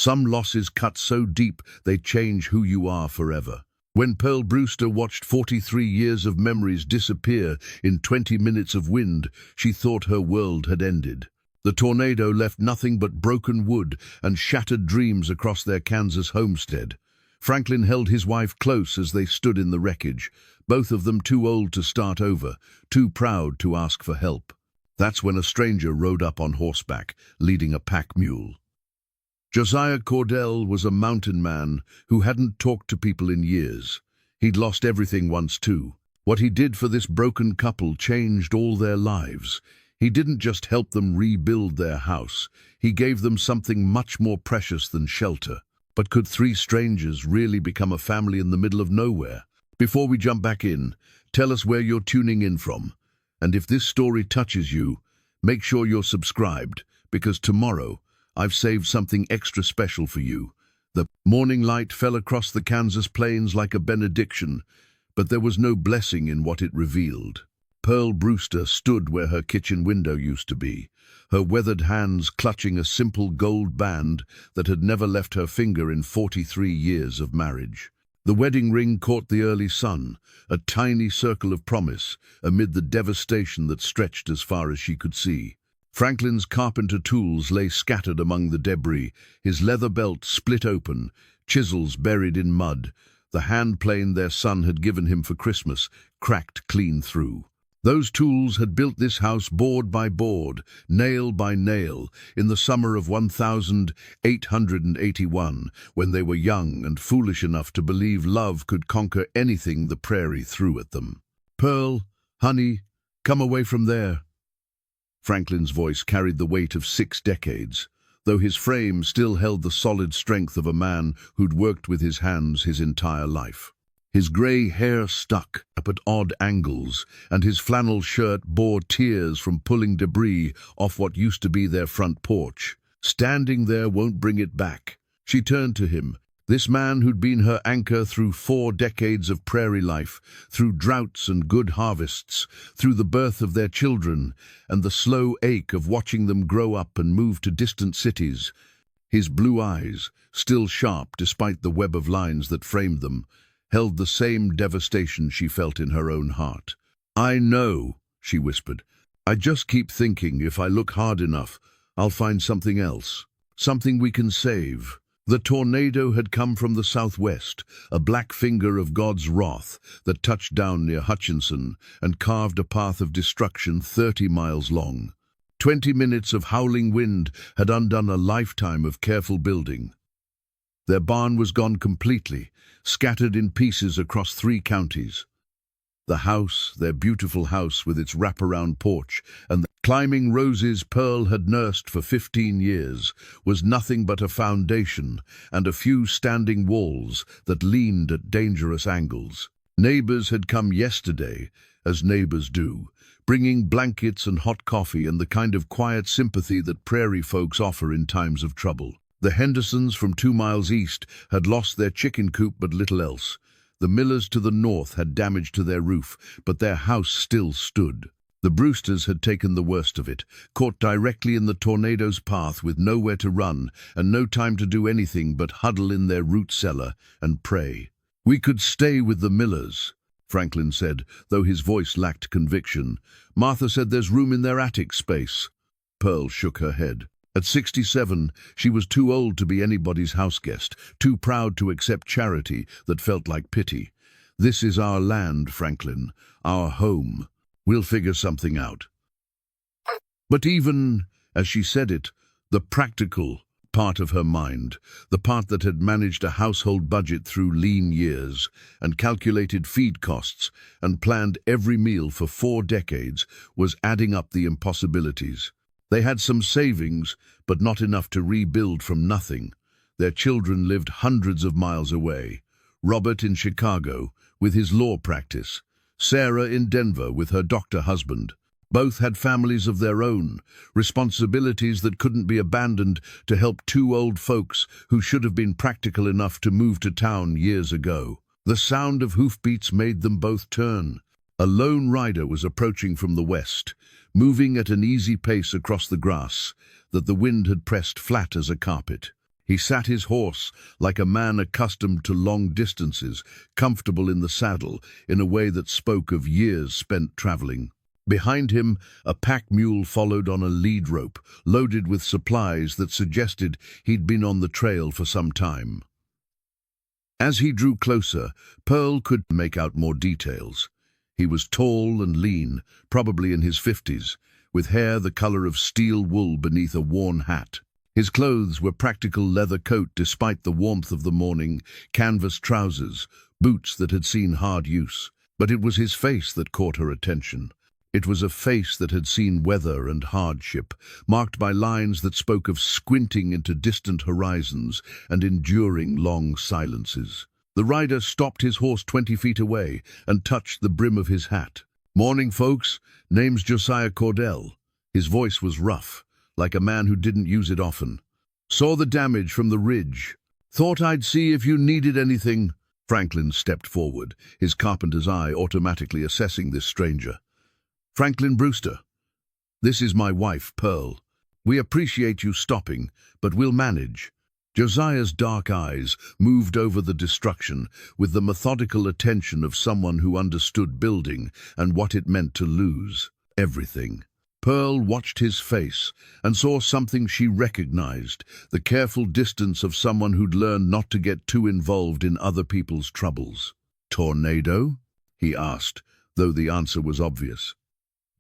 Some losses cut so deep they change who you are forever. When Pearl Brewster watched 43 years of memories disappear in 20 minutes of wind, she thought her world had ended. The tornado left nothing but broken wood and shattered dreams across their Kansas homestead. Franklin held his wife close as they stood in the wreckage, both of them too old to start over, too proud to ask for help. That's when a stranger rode up on horseback, leading a pack mule. Josiah Cordell was a mountain man who hadn't talked to people in years. He'd lost everything once too. What he did for this broken couple changed all their lives. He didn't just help them rebuild their house. He gave them something much more precious than shelter. But could three strangers really become a family in the middle of nowhere? Before we jump back in, tell us where you're tuning in from. And if this story touches you, make sure you're subscribed, because tomorrow, I've saved something extra special for you. The morning light fell across the Kansas plains like a benediction, but there was no blessing in what it revealed. Pearl Brewster stood where her kitchen window used to be, her weathered hands clutching a simple gold band that had never left her finger in 43 years of marriage. The wedding ring caught the early sun, a tiny circle of promise amid the devastation that stretched as far as she could see. Franklin's carpenter tools lay scattered among the debris, his leather belt split open, chisels buried in mud. The hand plane their son had given him for Christmas cracked clean through. Those tools had built this house board by board, nail by nail, in the summer of 1881, when they were young and foolish enough to believe love could conquer anything the prairie threw at them. "Pearl, honey, come away from there." Franklin's voice carried the weight of 6 decades, though his frame still held the solid strength of a man who'd worked with his hands his entire life. His grey hair stuck up at odd angles, and his flannel shirt bore tears from pulling debris off what used to be their front porch. "Standing there won't bring it back." She turned to him, this man who'd been her anchor through 4 decades of prairie life, through droughts and good harvests, through the birth of their children, and the slow ache of watching them grow up and move to distant cities. His blue eyes, still sharp despite the web of lines that framed them, held the same devastation she felt in her own heart. "I know," she whispered. "I just keep thinking if I look hard enough, I'll find something else, something we can save." The tornado had come from the southwest, a black finger of God's wrath that touched down near Hutchinson and carved a path of destruction 30 miles long. 20 minutes of howling wind had undone a lifetime of careful building. Their barn was gone completely, scattered in pieces across 3 counties. The house, their beautiful house with its wraparound porch and the climbing roses Pearl had nursed for 15 years, was nothing but a foundation and a few standing walls that leaned at dangerous angles. Neighbors had come yesterday, as neighbors do, bringing blankets and hot coffee and the kind of quiet sympathy that prairie folks offer in times of trouble. The Hendersons from 2 miles east had lost their chicken coop but little else. The Millers to the north had damage to their roof, but their house still stood. The Brewsters had taken the worst of it, caught directly in the tornado's path with nowhere to run and no time to do anything but huddle in their root cellar and pray. "We could stay with the Millers," Franklin said, though his voice lacked conviction. "Martha said there's room in their attic space." Pearl shook her head. At 67, she was too old to be anybody's houseguest, too proud to accept charity that felt like pity. "This is our land, Franklin, our home. We'll figure something out." But even as she said it, the practical part of her mind, the part that had managed a household budget through lean years and calculated feed costs and planned every meal for 4 decades, was adding up the impossibilities. They had some savings, but not enough to rebuild from nothing. Their children lived hundreds of miles away. Robert in Chicago, with his law practice. Sarah in Denver, with her doctor husband. Both had families of their own, responsibilities that couldn't be abandoned to help 2 old folks who should have been practical enough to move to town years ago. The sound of hoofbeats made them both turn. A lone rider was approaching from the west, moving at an easy pace across the grass that the wind had pressed flat as a carpet. He sat his horse like a man accustomed to long distances, comfortable in the saddle, in a way that spoke of years spent traveling. Behind him, a pack mule followed on a lead rope, loaded with supplies that suggested he'd been on the trail for some time. As he drew closer, Pearl could make out more details. He was tall and lean, probably in his 50s, with hair the color of steel wool beneath a worn hat. His clothes were practical leather coat despite the warmth of the morning, canvas trousers, boots that had seen hard use. But it was his face that caught her attention. It was a face that had seen weather and hardship, marked by lines that spoke of squinting into distant horizons and enduring long silences. The rider stopped his horse 20 feet away and touched the brim of his hat. "Morning, folks. Name's Josiah Cordell." His voice was rough, like a man who didn't use it often. "Saw the damage from the ridge. Thought I'd see if you needed anything." Franklin stepped forward, his carpenter's eye automatically assessing this stranger. "Franklin Brewster. This is my wife, Pearl. We appreciate you stopping, but we'll manage." Josiah's dark eyes moved over the destruction with the methodical attention of someone who understood building and what it meant to lose everything. Pearl watched his face and saw something she recognized, the careful distance of someone who'd learned not to get too involved in other people's troubles. "Tornado?" he asked, though the answer was obvious.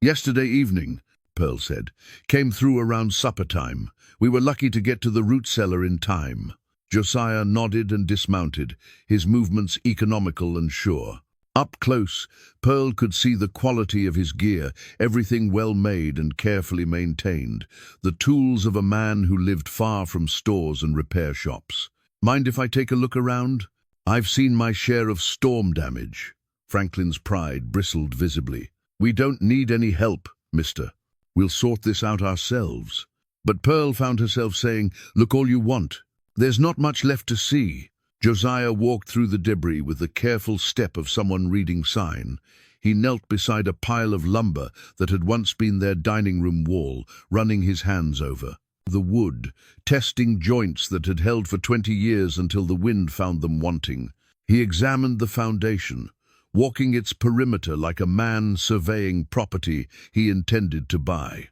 "Yesterday evening," Pearl said. "Came through around supper time. We were lucky to get to the root cellar in time." Josiah nodded and dismounted, his movements economical and sure. Up close, Pearl could see the quality of his gear, everything well made and carefully maintained, the tools of a man who lived far from stores and repair shops. "Mind if I take a look around? I've seen my share of storm damage." Franklin's pride bristled visibly. "We don't need any help, mister. We'll sort this out ourselves." But Pearl found herself saying, "Look all you want. There's not much left to see." Josiah walked through the debris with the careful step of someone reading sign. He knelt beside a pile of lumber that had once been their dining room wall, running his hands over the wood, testing joints that had held for 20 years until the wind found them wanting. He examined the foundation, walking its perimeter like a man surveying property he intended to buy.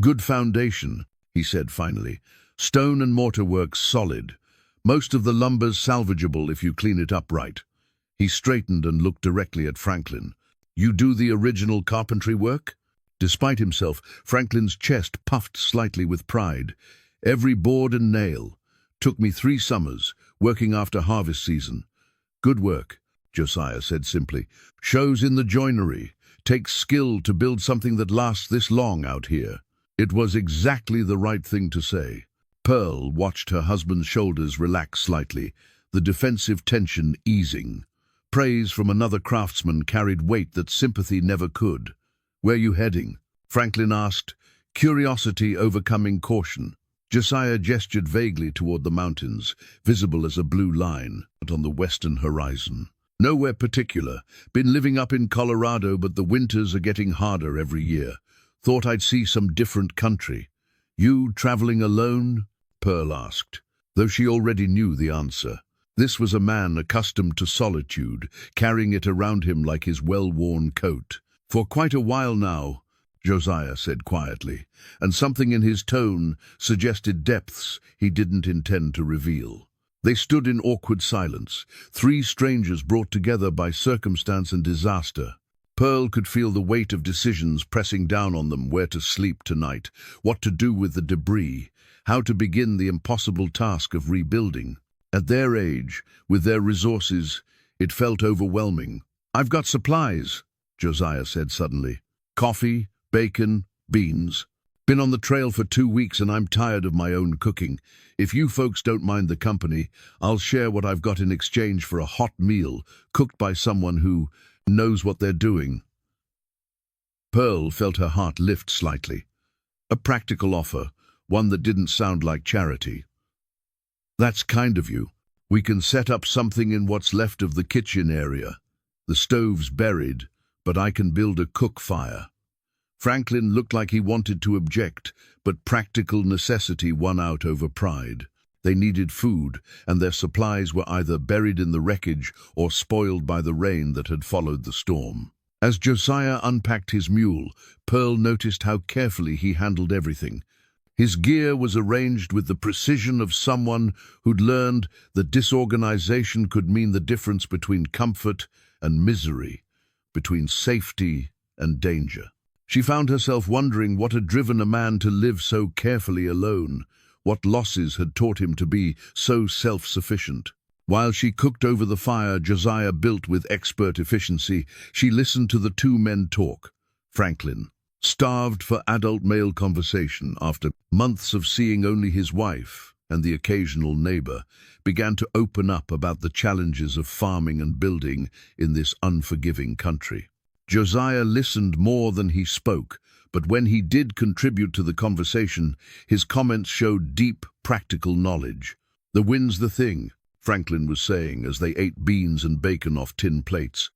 "Good foundation," he said finally. "Stone and mortar work solid. Most of the lumber's salvageable if you clean it up right." He straightened and looked directly at Franklin. "You do the original carpentry work?" Despite himself, Franklin's chest puffed slightly with pride. "Every board and nail. Took me 3 summers, working after harvest season." "Good work," Josiah said simply. "Shows in the joinery. Takes skill to build something that lasts this long out here." It was exactly the right thing to say. Pearl watched her husband's shoulders relax slightly, the defensive tension easing. Praise from another craftsman carried weight that sympathy never could. "Where you heading?" Franklin asked, curiosity overcoming caution. Josiah gestured vaguely toward the mountains, visible as a blue line on the western horizon. "Nowhere particular. Been living up in Colorado, but the winters are getting harder every year. Thought I'd see some different country." "You traveling alone?" Pearl asked, though she already knew the answer. This was a man accustomed to solitude, carrying it around him like his well-worn coat. "For quite a while now," Josiah said quietly, and something in his tone suggested depths he didn't intend to reveal. They stood in awkward silence, 3 strangers brought together by circumstance and disaster. Pearl could feel the weight of decisions pressing down on them: where to sleep tonight, what to do with the debris, how to begin the impossible task of rebuilding. At their age, with their resources, it felt overwhelming. "I've got supplies," Josiah said suddenly. "Coffee, bacon, beans. Been on the trail for 2 weeks and I'm tired of my own cooking. If you folks don't mind the company, I'll share what I've got in exchange for a hot meal cooked by someone who knows what they're doing." Pearl felt her heart lift slightly. A practical offer, one that didn't sound like charity. "That's kind of you. We can set up something in what's left of the kitchen area. The stove's buried, but I can build a cook fire." Franklin looked like he wanted to object, but practical necessity won out over pride. They needed food, and their supplies were either buried in the wreckage or spoiled by the rain that had followed the storm. As Josiah unpacked his mule, Pearl noticed how carefully he handled everything. His gear was arranged with the precision of someone who'd learned that disorganization could mean the difference between comfort and misery, between safety and danger. She found herself wondering what had driven a man to live so carefully alone, what losses had taught him to be so self-sufficient. While she cooked over the fire Josiah built with expert efficiency, she listened to the two men talk. Franklin, starved for adult male conversation after months of seeing only his wife and the occasional neighbor, began to open up about the challenges of farming and building in this unforgiving country. Josiah listened more than he spoke, but when he did contribute to the conversation, his comments showed deep, practical knowledge. "The wind's the thing," Franklin was saying as they ate beans and bacon off tin plates.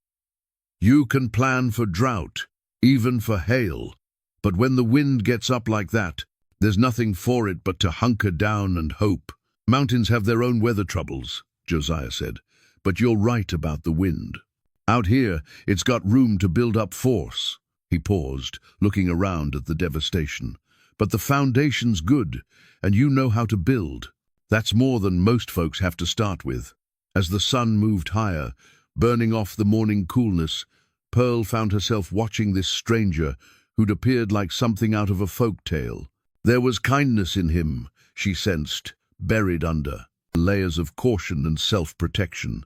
"You can plan for drought, even for hail, but when the wind gets up like that, there's nothing for it but to hunker down and hope. Mountains have their own weather troubles," Josiah said, "but you're right about the wind. Out here, it's got room to build up force." He paused, looking around at the devastation. "But the foundation's good, and you know how to build. That's more than most folks have to start with." As the sun moved higher, burning off the morning coolness, Pearl found herself watching this stranger who'd appeared like something out of a folk tale. There was kindness in him, she sensed, buried under layers of caution and self-protection.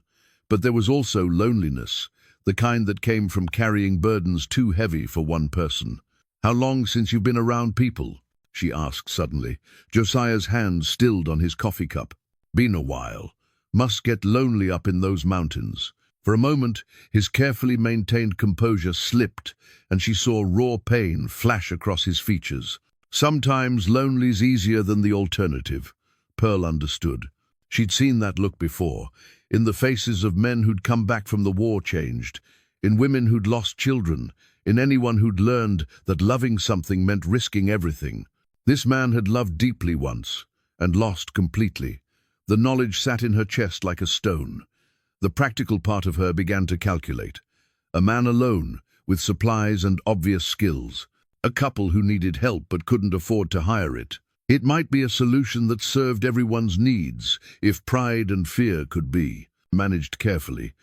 But there was also loneliness, the kind that came from carrying burdens too heavy for one person. "How long since you've been around people?" she asked suddenly. Josiah's hand stilled on his coffee cup. "Been a while. Must get lonely up in those mountains." For a moment, his carefully maintained composure slipped, and she saw raw pain flash across his features. Sometimes lonely's easier than the alternative. Pearl understood. She'd seen that look before, in the faces of men who'd come back from the war changed, in women who'd lost children, in anyone who'd learned that loving something meant risking everything. This man had loved deeply once, and lost completely. The knowledge sat in her chest like a stone. The practical part of her began to calculate. A man alone, with supplies and obvious skills. A couple who needed help but couldn't afford to hire it. It might be a solution that served everyone's needs, if pride and fear could be managed carefully.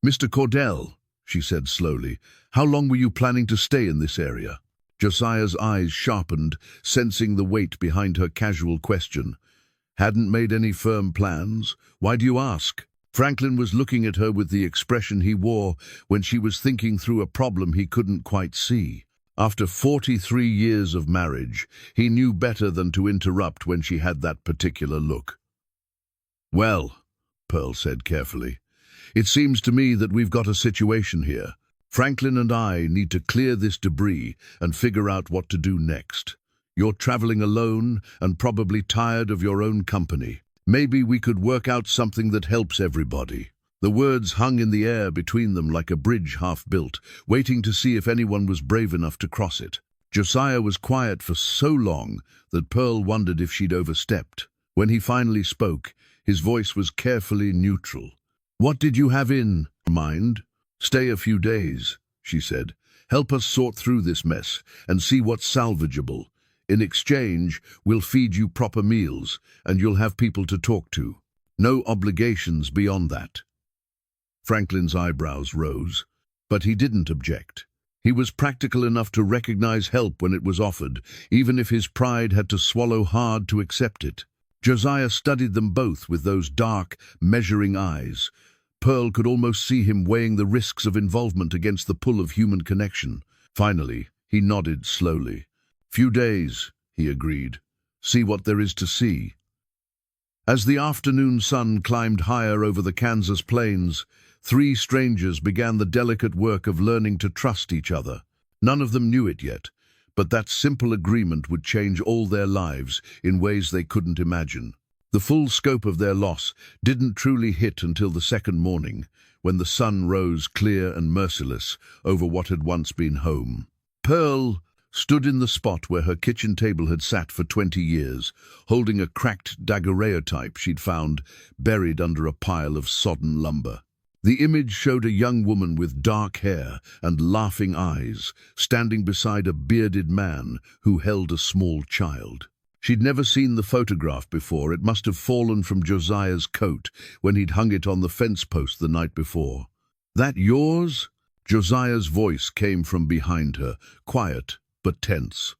"Mr. Cordell," she said slowly, "how long were you planning to stay in this area?" Josiah's eyes sharpened, sensing the weight behind her casual question. "Hadn't made any firm plans? Why do you ask?" Franklin was looking at her with the expression he wore when she was thinking through a problem he couldn't quite see. After 43 years of marriage, he knew better than to interrupt when she had that particular look. "Well," Pearl said carefully, "it seems to me that we've got a situation here. Franklin and I need to clear this debris and figure out what to do next. You're traveling alone and probably tired of your own company. Maybe we could work out something that helps everybody." The words hung in the air between them like a bridge half built, waiting to see if anyone was brave enough to cross it. Josiah was quiet for so long that Pearl wondered if she'd overstepped. When he finally spoke, his voice was carefully neutral. "What did you have in mind?" "Stay a few days," she said. "Help us sort through this mess and see what's salvageable. In exchange, we'll feed you proper meals, and you'll have people to talk to. No obligations beyond that." Franklin's eyebrows rose, but he didn't object. He was practical enough to recognize help when it was offered, even if his pride had to swallow hard to accept it. Josiah studied them both with those dark, measuring eyes. Pearl could almost see him weighing the risks of involvement against the pull of human connection. Finally, he nodded slowly. "Few days," he agreed. "See what there is to see." As the afternoon sun climbed higher over the Kansas plains, three strangers began the delicate work of learning to trust each other. None of them knew it yet, but that simple agreement would change all their lives in ways they couldn't imagine. The full scope of their loss didn't truly hit until the second morning, when the sun rose clear and merciless over what had once been home. Pearl stood in the spot where her kitchen table had sat for 20 years, holding a cracked daguerreotype she'd found buried under a pile of sodden lumber. The image showed a young woman with dark hair and laughing eyes, standing beside a bearded man who held a small child. She'd never seen the photograph before. It must have fallen from Josiah's coat when he'd hung it on the fence post the night before. "That yours?" Josiah's voice came from behind her, quiet but tense.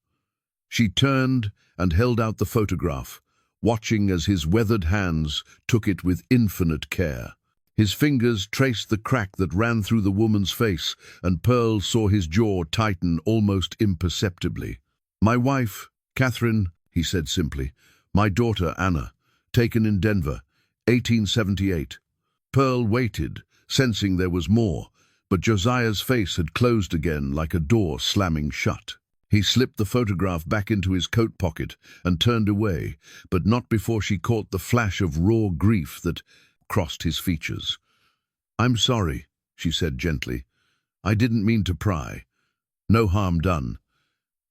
She turned and held out the photograph, watching as his weathered hands took it with infinite care. His fingers traced the crack that ran through the woman's face, and Pearl saw his jaw tighten almost imperceptibly. "My wife, Catherine," he said simply. "My daughter, Anna, taken in Denver, 1878. Pearl waited, sensing there was more, but Josiah's face had closed again like a door slamming shut. He slipped the photograph back into his coat pocket and turned away, but not before she caught the flash of raw grief that crossed his features. "I'm sorry," she said gently. "I didn't mean to pry. No harm done."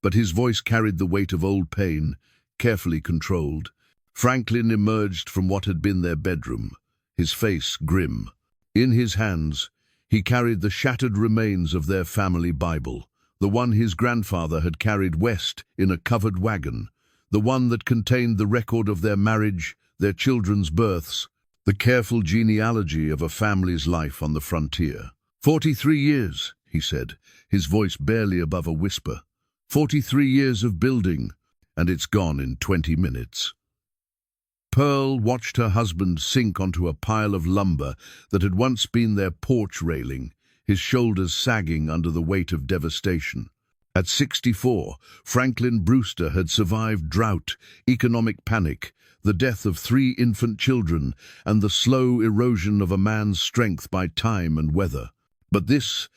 But his voice carried the weight of old pain, carefully controlled. Franklin emerged from what had been their bedroom, his face grim. In his hands, he carried the shattered remains of their family Bible, the one his grandfather had carried west in a covered wagon, the one that contained the record of their marriage, their children's births, the careful genealogy of a family's life on the frontier. 43 years, he said, his voice barely above a whisper. 43 years of building, and it's gone in 20 minutes. Pearl watched her husband sink onto a pile of lumber that had once been their porch railing, his shoulders sagging under the weight of devastation. At 64, Franklin Brewster had survived drought, economic panic, the death of 3 infant children, and the slow erosion of a man's strength by time and weather. But this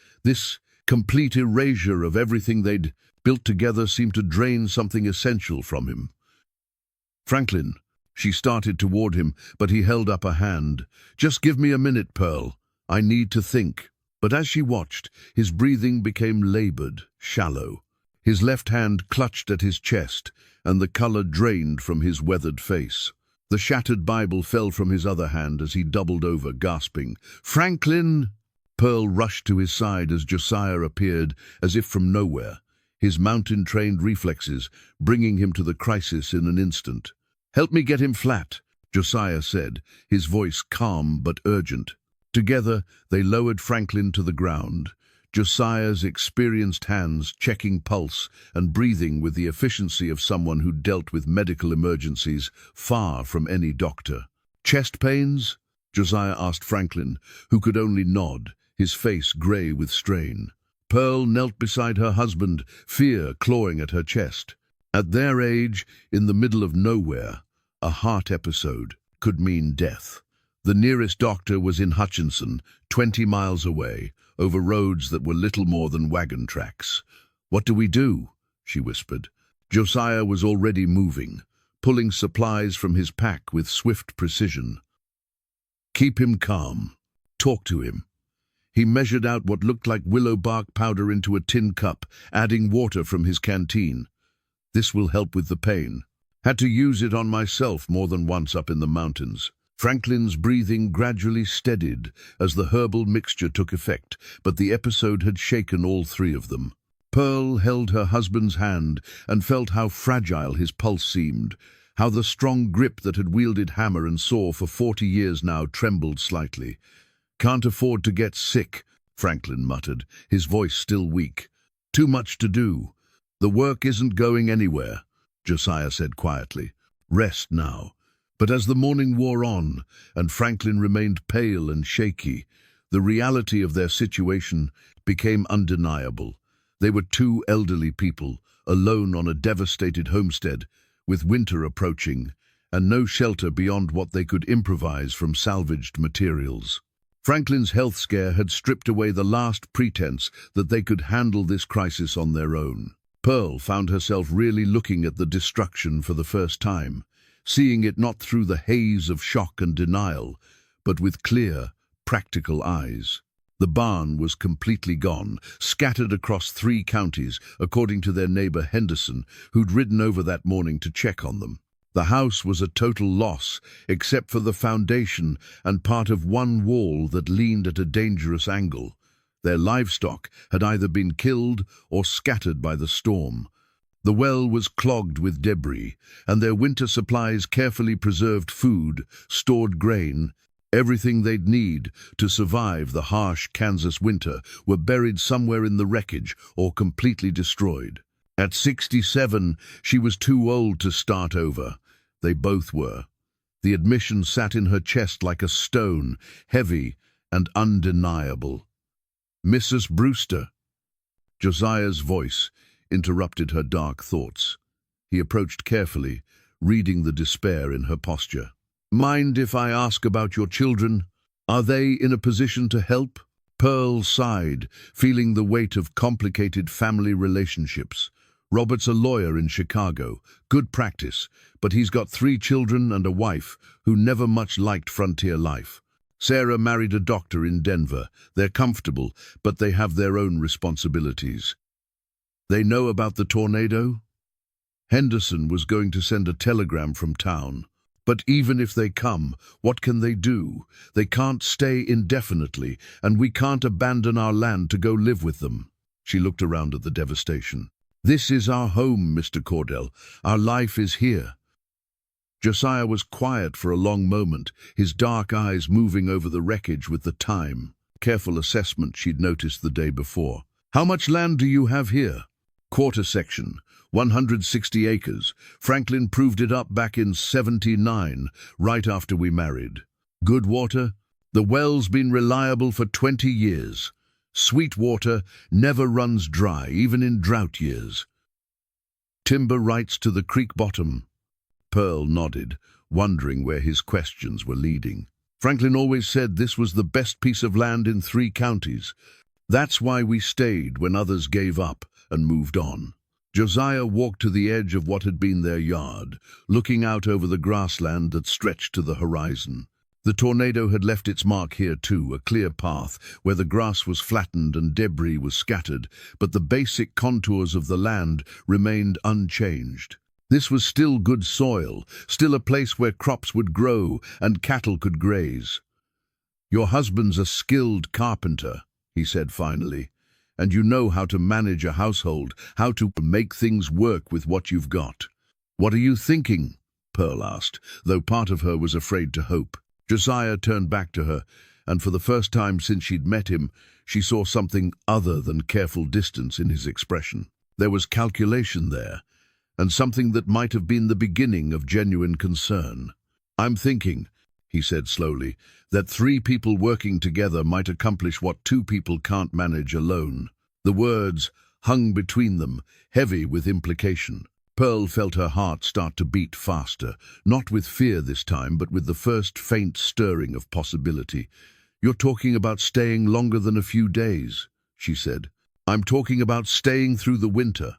complete erasure of everything they'd built together seemed to drain something essential from him. "Franklin," she started toward him, but he held up a hand. "Just give me a minute, Pearl. I need to think." But as she watched, his breathing became labored, shallow. His left hand clutched at his chest, and the color drained from his weathered face. The shattered Bible fell from his other hand as he doubled over, gasping. "Franklin!" Pearl rushed to his side as Josiah appeared, as if from nowhere, his mountain-trained reflexes bringing him to the crisis in an instant. "Help me get him flat," Josiah said, his voice calm but urgent. Together, they lowered Franklin to the ground, Josiah's experienced hands checking pulse and breathing with the efficiency of someone who dealt with medical emergencies far from any doctor. "Chest pains?" Josiah asked Franklin, who could only nod, his face gray with strain. Pearl knelt beside her husband, fear clawing at her chest. At their age, in the middle of nowhere, a heart episode could mean death. The nearest doctor was in Hutchinson, 20 miles away, over roads that were little more than wagon tracks. "What do we do?" she whispered. Josiah was already moving, pulling supplies from his pack with swift precision. "Keep him calm. Talk to him." He measured out what looked like willow bark powder into a tin cup, adding water from his canteen. "This will help with the pain. Had to use it on myself more than once up in the mountains." Franklin's breathing gradually steadied as the herbal mixture took effect, but the episode had shaken all 3 of them. Pearl held her husband's hand and felt how fragile his pulse seemed, how the strong grip that had wielded hammer and saw for 40 years now trembled slightly. "Can't afford to get sick," Franklin muttered, his voice still weak. "Too much to do. The work isn't going anywhere," Josiah said quietly. "Rest now." But as the morning wore on, and Franklin remained pale and shaky, the reality of their situation became undeniable. They were 2 elderly people, alone on a devastated homestead, with winter approaching, and no shelter beyond what they could improvise from salvaged materials. Franklin's health scare had stripped away the last pretense that they could handle this crisis on their own. Pearl found herself really looking at the destruction for the first time, seeing it not through the haze of shock and denial, but with clear, practical eyes. The barn was completely gone, scattered across 3 counties, according to their neighbor Henderson, who'd ridden over that morning to check on them. The house was a total loss, except for the foundation and part of one wall that leaned at a dangerous angle. Their livestock had either been killed or scattered by the storm. The well was clogged with debris, and their winter supplies, carefully preserved food, stored grain, everything they'd need to survive the harsh Kansas winter, were buried somewhere in the wreckage or completely destroyed. At 67, she was too old to start over. They both were. The admission sat in her chest like a stone, heavy and undeniable. "Mrs. Brewster." Josiah's voice interrupted her dark thoughts. He approached carefully, reading the despair in her posture. "Mind if I ask about your children? Are they in a position to help?" Pearl sighed, feeling the weight of complicated family relationships. "Robert's a lawyer in Chicago, good practice, but he's got 3 children and a wife who never much liked frontier life. Sarah married a doctor in Denver. They're comfortable, but they have their own responsibilities." "They know about the tornado?" Henderson was going to send a telegram from town. "But even if they come, what can they do? They can't stay indefinitely, and we can't abandon our land to go live with them." She looked around at the devastation. "This is our home, Mr. Cordell. Our life is here." Josiah was quiet for a long moment, his dark eyes moving over the wreckage with the time, careful assessment she'd noticed the day before. "How much land do you have here?" "Quarter section, 160 acres. Franklin proved it up back in 79, right after we married." "Good water?" "The well's been reliable for 20 years. Sweet water never runs dry, even in drought years." "Timber rights to the creek bottom?" Pearl nodded, wondering where his questions were leading. "Franklin always said this was the best piece of land in 3 counties. That's why we stayed when others gave up and moved on." Josiah walked to the edge of what had been their yard, looking out over the grassland that stretched to the horizon. The tornado had left its mark here too, a clear path where the grass was flattened and debris was scattered, but the basic contours of the land remained unchanged. This was still good soil, still a place where crops would grow and cattle could graze. "Your husband's a skilled carpenter," he said finally, "and you know how to manage a household, how to make things work with what you've got." "What are you thinking?" Pearl asked, though part of her was afraid to hope. Josiah turned back to her, and for the first time since she'd met him, she saw something other than careful distance in his expression. There was calculation there, and something that might have been the beginning of genuine concern. "I'm thinking," he said slowly, "that 3 people working together might accomplish what 2 people can't manage alone." The words hung between them, heavy with implication. Pearl felt her heart start to beat faster, not with fear this time, but with the first faint stirring of possibility. "You're talking about staying longer than a few days," she said. "I'm talking about staying through the winter,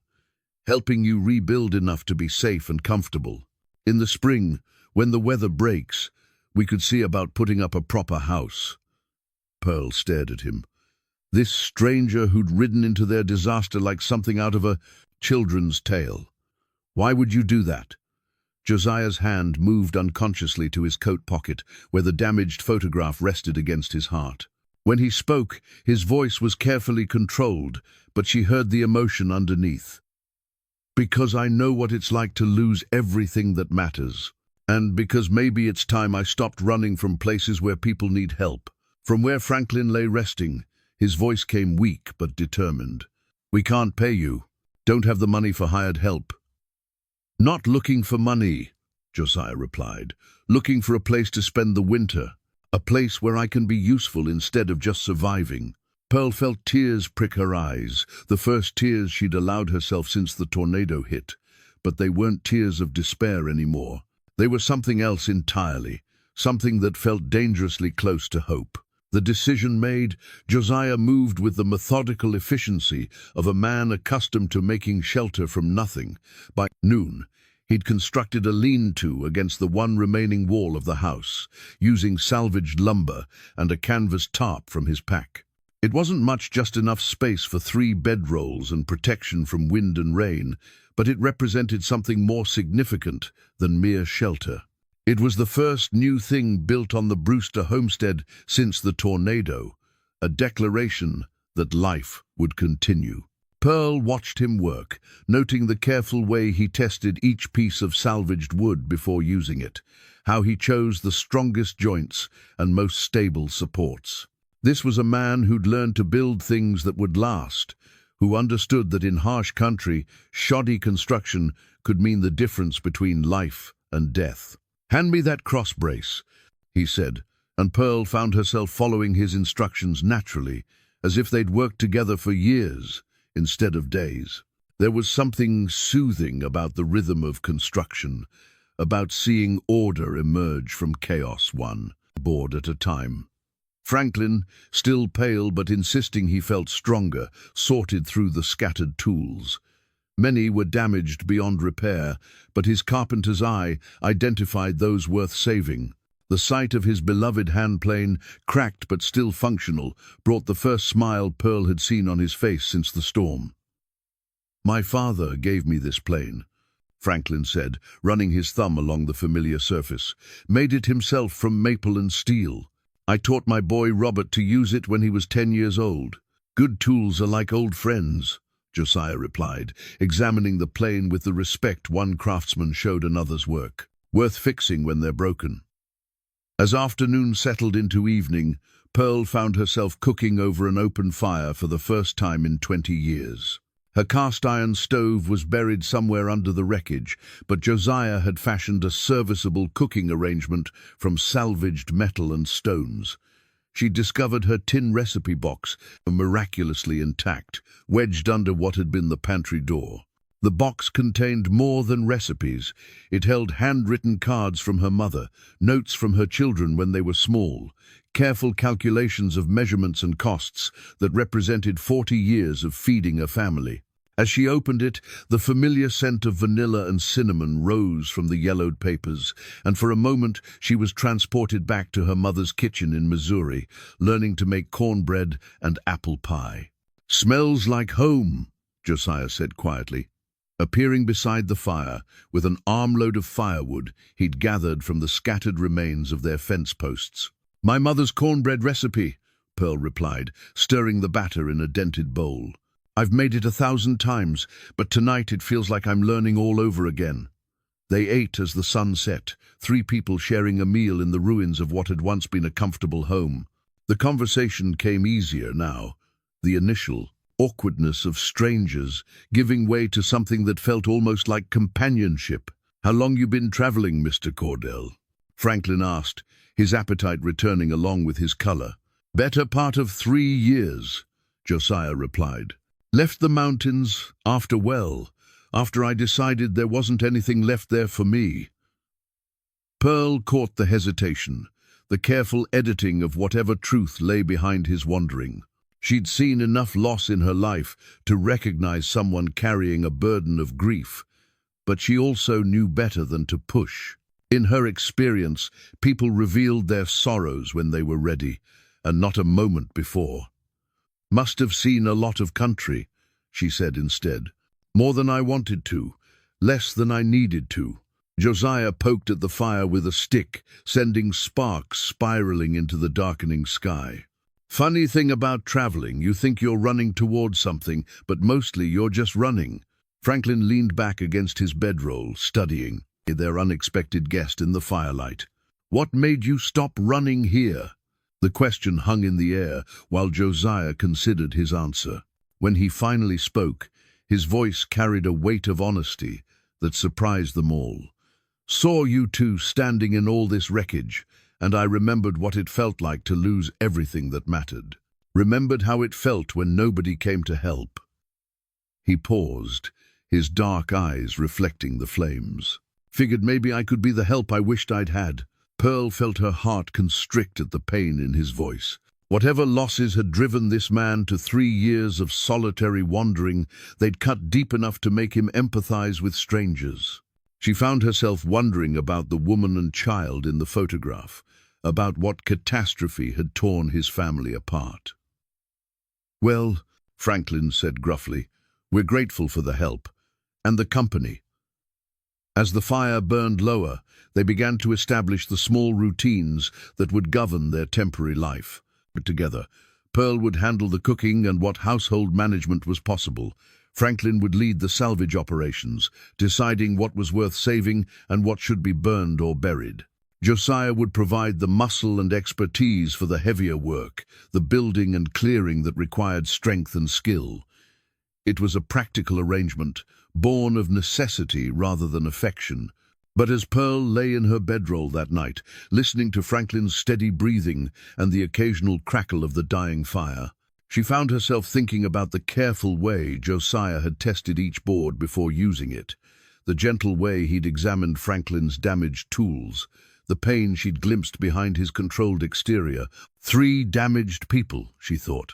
helping you rebuild enough to be safe and comfortable. In the spring, when the weather breaks, we could see about putting up a proper house." Pearl stared at him. This stranger who'd ridden into their disaster like something out of a children's tale. "Why would you do that?" Josiah's hand moved unconsciously to his coat pocket, where the damaged photograph rested against his heart. When he spoke, his voice was carefully controlled, but she heard the emotion underneath. "Because I know what it's like to lose everything that matters. And because maybe it's time I stopped running from places where people need help." From where Franklin lay resting, his voice came weak but determined. "We can't pay you. Don't have the money for hired help." "Not looking for money," Josiah replied. "Looking for a place to spend the winter. A place where I can be useful instead of just surviving." Pearl felt tears prick her eyes, the first tears she'd allowed herself since the tornado hit. But they weren't tears of despair anymore. They were something else entirely, something that felt dangerously close to hope. The decision made, Josiah moved with the methodical efficiency of a man accustomed to making shelter from nothing. By noon, he'd constructed a lean-to against the one remaining wall of the house, using salvaged lumber and a canvas tarp from his pack. It wasn't much, just enough space for 3 bedrolls and protection from wind and rain, but it represented something more significant than mere shelter. It was the first new thing built on the Brewster homestead since the tornado, a declaration that life would continue. Pearl watched him work, noting the careful way he tested each piece of salvaged wood before using it, how he chose the strongest joints and most stable supports. This was a man who'd learned to build things that would last, who understood that in harsh country, shoddy construction could mean the difference between life and death. "Hand me that cross brace," he said, and Pearl found herself following his instructions naturally, as if they'd worked together for years instead of days. There was something soothing about the rhythm of construction, about seeing order emerge from chaos, one board at a time. Franklin, still pale but insisting he felt stronger, sorted through the scattered tools. Many were damaged beyond repair, but his carpenter's eye identified those worth saving. The sight of his beloved handplane, cracked but still functional, brought the first smile Pearl had seen on his face since the storm. "My father gave me this plane," Franklin said, running his thumb along the familiar surface. "Made it himself from maple and steel. I taught my boy Robert to use it when he was 10 years old." "Good tools are like old friends," Josiah replied, examining the plane with the respect one craftsman showed another's work. "Worth fixing when they're broken." As afternoon settled into evening, Pearl found herself cooking over an open fire for the first time in 20 years. Her cast-iron stove was buried somewhere under the wreckage, but Josiah had fashioned a serviceable cooking arrangement from salvaged metal and stones. She discovered her tin recipe box, miraculously intact, wedged under what had been the pantry door. The box contained more than recipes. It held handwritten cards from her mother, notes from her children when they were small, careful calculations of measurements and costs that represented 40 years of feeding a family. As she opened it, the familiar scent of vanilla and cinnamon rose from the yellowed papers, and for a moment she was transported back to her mother's kitchen in Missouri, learning to make cornbread and apple pie. "Smells like home," Josiah said quietly. Appearing beside the fire, with an armload of firewood he'd gathered from the scattered remains of their fence posts. "My mother's cornbread recipe," Pearl replied, stirring the batter in a dented bowl. "I've made it 1,000 times, but tonight it feels like I'm learning all over again." They ate as the sun set, 3 people sharing a meal in the ruins of what had once been a comfortable home. The conversation came easier now, the initial awkwardness of strangers giving way to something that felt almost like companionship. "How long you been traveling, Mr. Cordell?" Franklin asked, his appetite returning along with his color. "Better part of 3 years," Josiah replied. "Left the mountains after I decided there wasn't anything left there for me." Pearl caught the hesitation, the careful editing of whatever truth lay behind his wandering. She'd seen enough loss in her life to recognize someone carrying a burden of grief, but she also knew better than to push. In her experience, people revealed their sorrows when they were ready, and not a moment before. "Must have seen a lot of country," she said instead. "More than I wanted to, less than I needed to." Josiah poked at the fire with a stick, sending sparks spiraling into the darkening sky. "Funny thing about traveling, you think you're running towards something, but mostly you're just running." Franklin leaned back against his bedroll, studying their unexpected guest in the firelight. "What made you stop running here?" The question hung in the air while Josiah considered his answer. When he finally spoke, his voice carried a weight of honesty that surprised them all. "Saw you two standing in all this wreckage, and I remembered what it felt like to lose everything that mattered. Remembered how it felt when nobody came to help." He paused, his dark eyes reflecting the flames. "Figured maybe I could be the help I wished I'd had." Pearl felt her heart constrict at the pain in his voice. Whatever losses had driven this man to 3 years of solitary wandering, they'd cut deep enough to make him empathize with strangers. She found herself wondering about the woman and child in the photograph, about what catastrophe had torn his family apart. Well, Franklin said gruffly, we're grateful for the help and the company. As the fire burned lower, they began to establish the small routines that would govern their temporary life. Together, Pearl would handle the cooking and what household management was possible. Franklin would lead the salvage operations, deciding what was worth saving and what should be burned or buried. Josiah would provide the muscle and expertise for the heavier work, the building and clearing that required strength and skill. It was a practical arrangement, born of necessity rather than affection. But as Pearl lay in her bedroll that night, listening to Franklin's steady breathing and the occasional crackle of the dying fire, she found herself thinking about the careful way Josiah had tested each board before using it, the gentle way he'd examined Franklin's damaged tools, the pain she'd glimpsed behind his controlled exterior. 3 damaged people, she thought.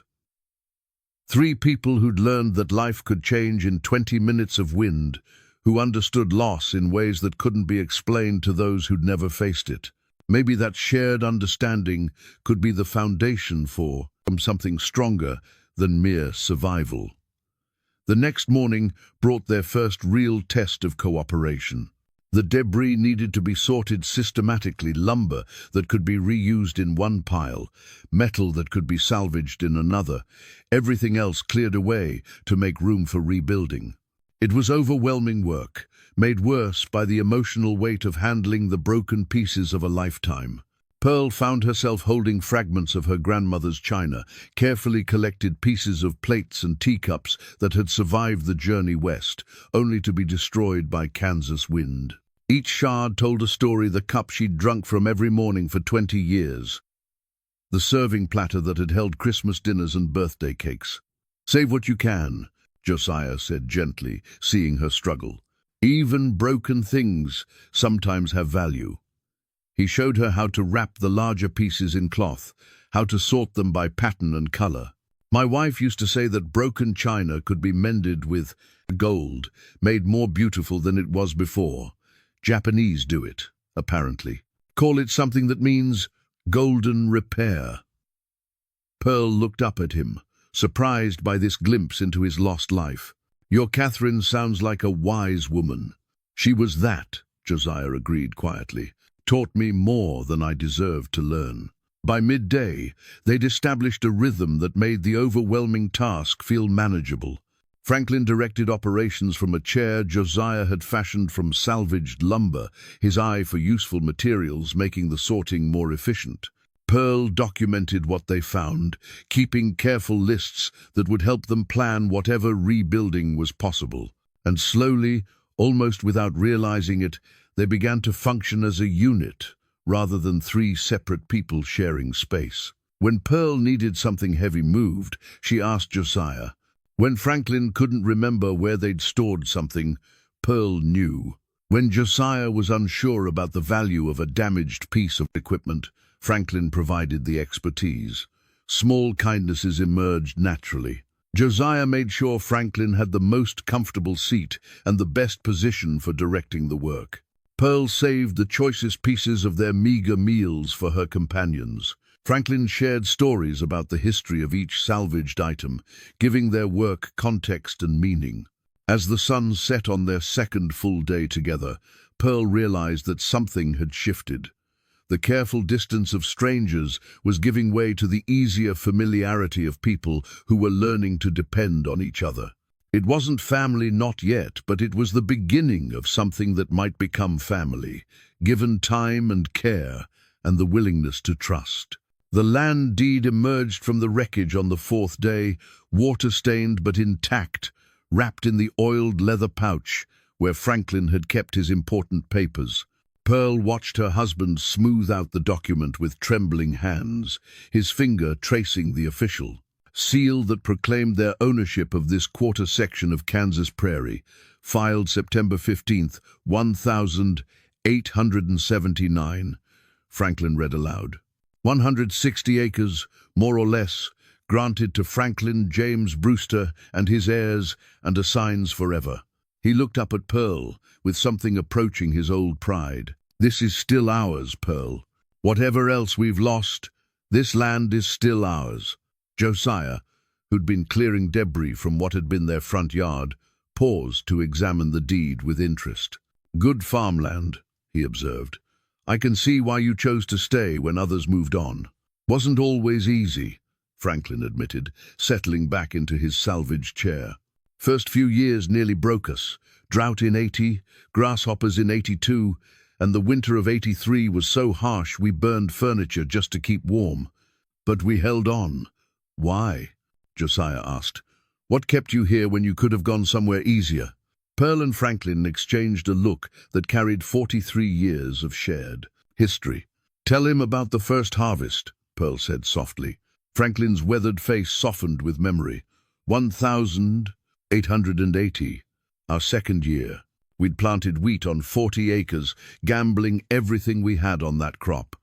3 people who'd learned that life could change in 20 minutes of wind, who understood loss in ways that couldn't be explained to those who'd never faced it. Maybe that shared understanding could be the foundation for something stronger than mere survival. The next morning brought their first real test of cooperation. The debris needed to be sorted systematically, lumber that could be reused in one pile, metal that could be salvaged in another, everything else cleared away to make room for rebuilding. It was overwhelming work, made worse by the emotional weight of handling the broken pieces of a lifetime. Pearl found herself holding fragments of her grandmother's china, carefully collected pieces of plates and teacups that had survived the journey west, only to be destroyed by Kansas wind. Each shard told a story, the cup she'd drunk from every morning for 20 years, the serving platter that had held Christmas dinners and birthday cakes. Save what you can, Josiah said gently, seeing her struggle. Even broken things sometimes have value. He showed her how to wrap the larger pieces in cloth, how to sort them by pattern and color. My wife used to say that broken china could be mended with gold, made more beautiful than it was before. Japanese do it, apparently. Call it something that means golden repair. Pearl looked up at him, surprised by this glimpse into his lost life. Your Catherine sounds like a wise woman. She was that, Josiah agreed quietly. Taught me more than I deserved to learn. By midday, they'd established a rhythm that made the overwhelming task feel manageable. Franklin directed operations from a chair Josiah had fashioned from salvaged lumber, his eye for useful materials making the sorting more efficient. Pearl documented what they found, keeping careful lists that would help them plan whatever rebuilding was possible. And slowly, almost without realizing it, they began to function as a unit, rather than 3 separate people sharing space. When Pearl needed something heavy moved, she asked Josiah. When Franklin couldn't remember where they'd stored something, Pearl knew. When Josiah was unsure about the value of a damaged piece of equipment, Franklin provided the expertise. Small kindnesses emerged naturally. Josiah made sure Franklin had the most comfortable seat and the best position for directing the work. Pearl saved the choicest pieces of their meager meals for her companions. Franklin shared stories about the history of each salvaged item, giving their work context and meaning. As the sun set on their second full day together, Pearl realized that something had shifted. The careful distance of strangers was giving way to the easier familiarity of people who were learning to depend on each other. It wasn't family, not yet, but it was the beginning of something that might become family, given time and care and the willingness to trust. The land deed emerged from the wreckage on the 4th day, water-stained but intact, wrapped in the oiled leather pouch where Franklin had kept his important papers. Pearl watched her husband smooth out the document with trembling hands, his finger tracing the official seal that proclaimed their ownership of this quarter section of Kansas prairie, filed September 15th, 1879. Franklin read aloud. 160 acres, more or less, granted to Franklin James Brewster and his heirs and assigns forever. He looked up at Pearl, with something approaching his old pride. This is still ours, Pearl. Whatever else we've lost, this land is still ours. Josiah, who'd been clearing debris from what had been their front yard, paused to examine the deed with interest. "Good farmland," he observed. "I can see why you chose to stay when others moved on." "Wasn't always easy," Franklin admitted, settling back into his salvage chair. "First few years nearly broke us. Drought in 80, grasshoppers in 82, and the winter of 83 was so harsh we burned furniture just to keep warm. But we held on." "Why?" Josiah asked. "What kept you here when you could have gone somewhere easier?" Pearl and Franklin exchanged a look that carried 43 years of shared history. "Tell him about the first harvest," Pearl said softly. Franklin's weathered face softened with memory. 1880, our second year. We'd planted wheat on 40 acres, gambling everything we had on that crop.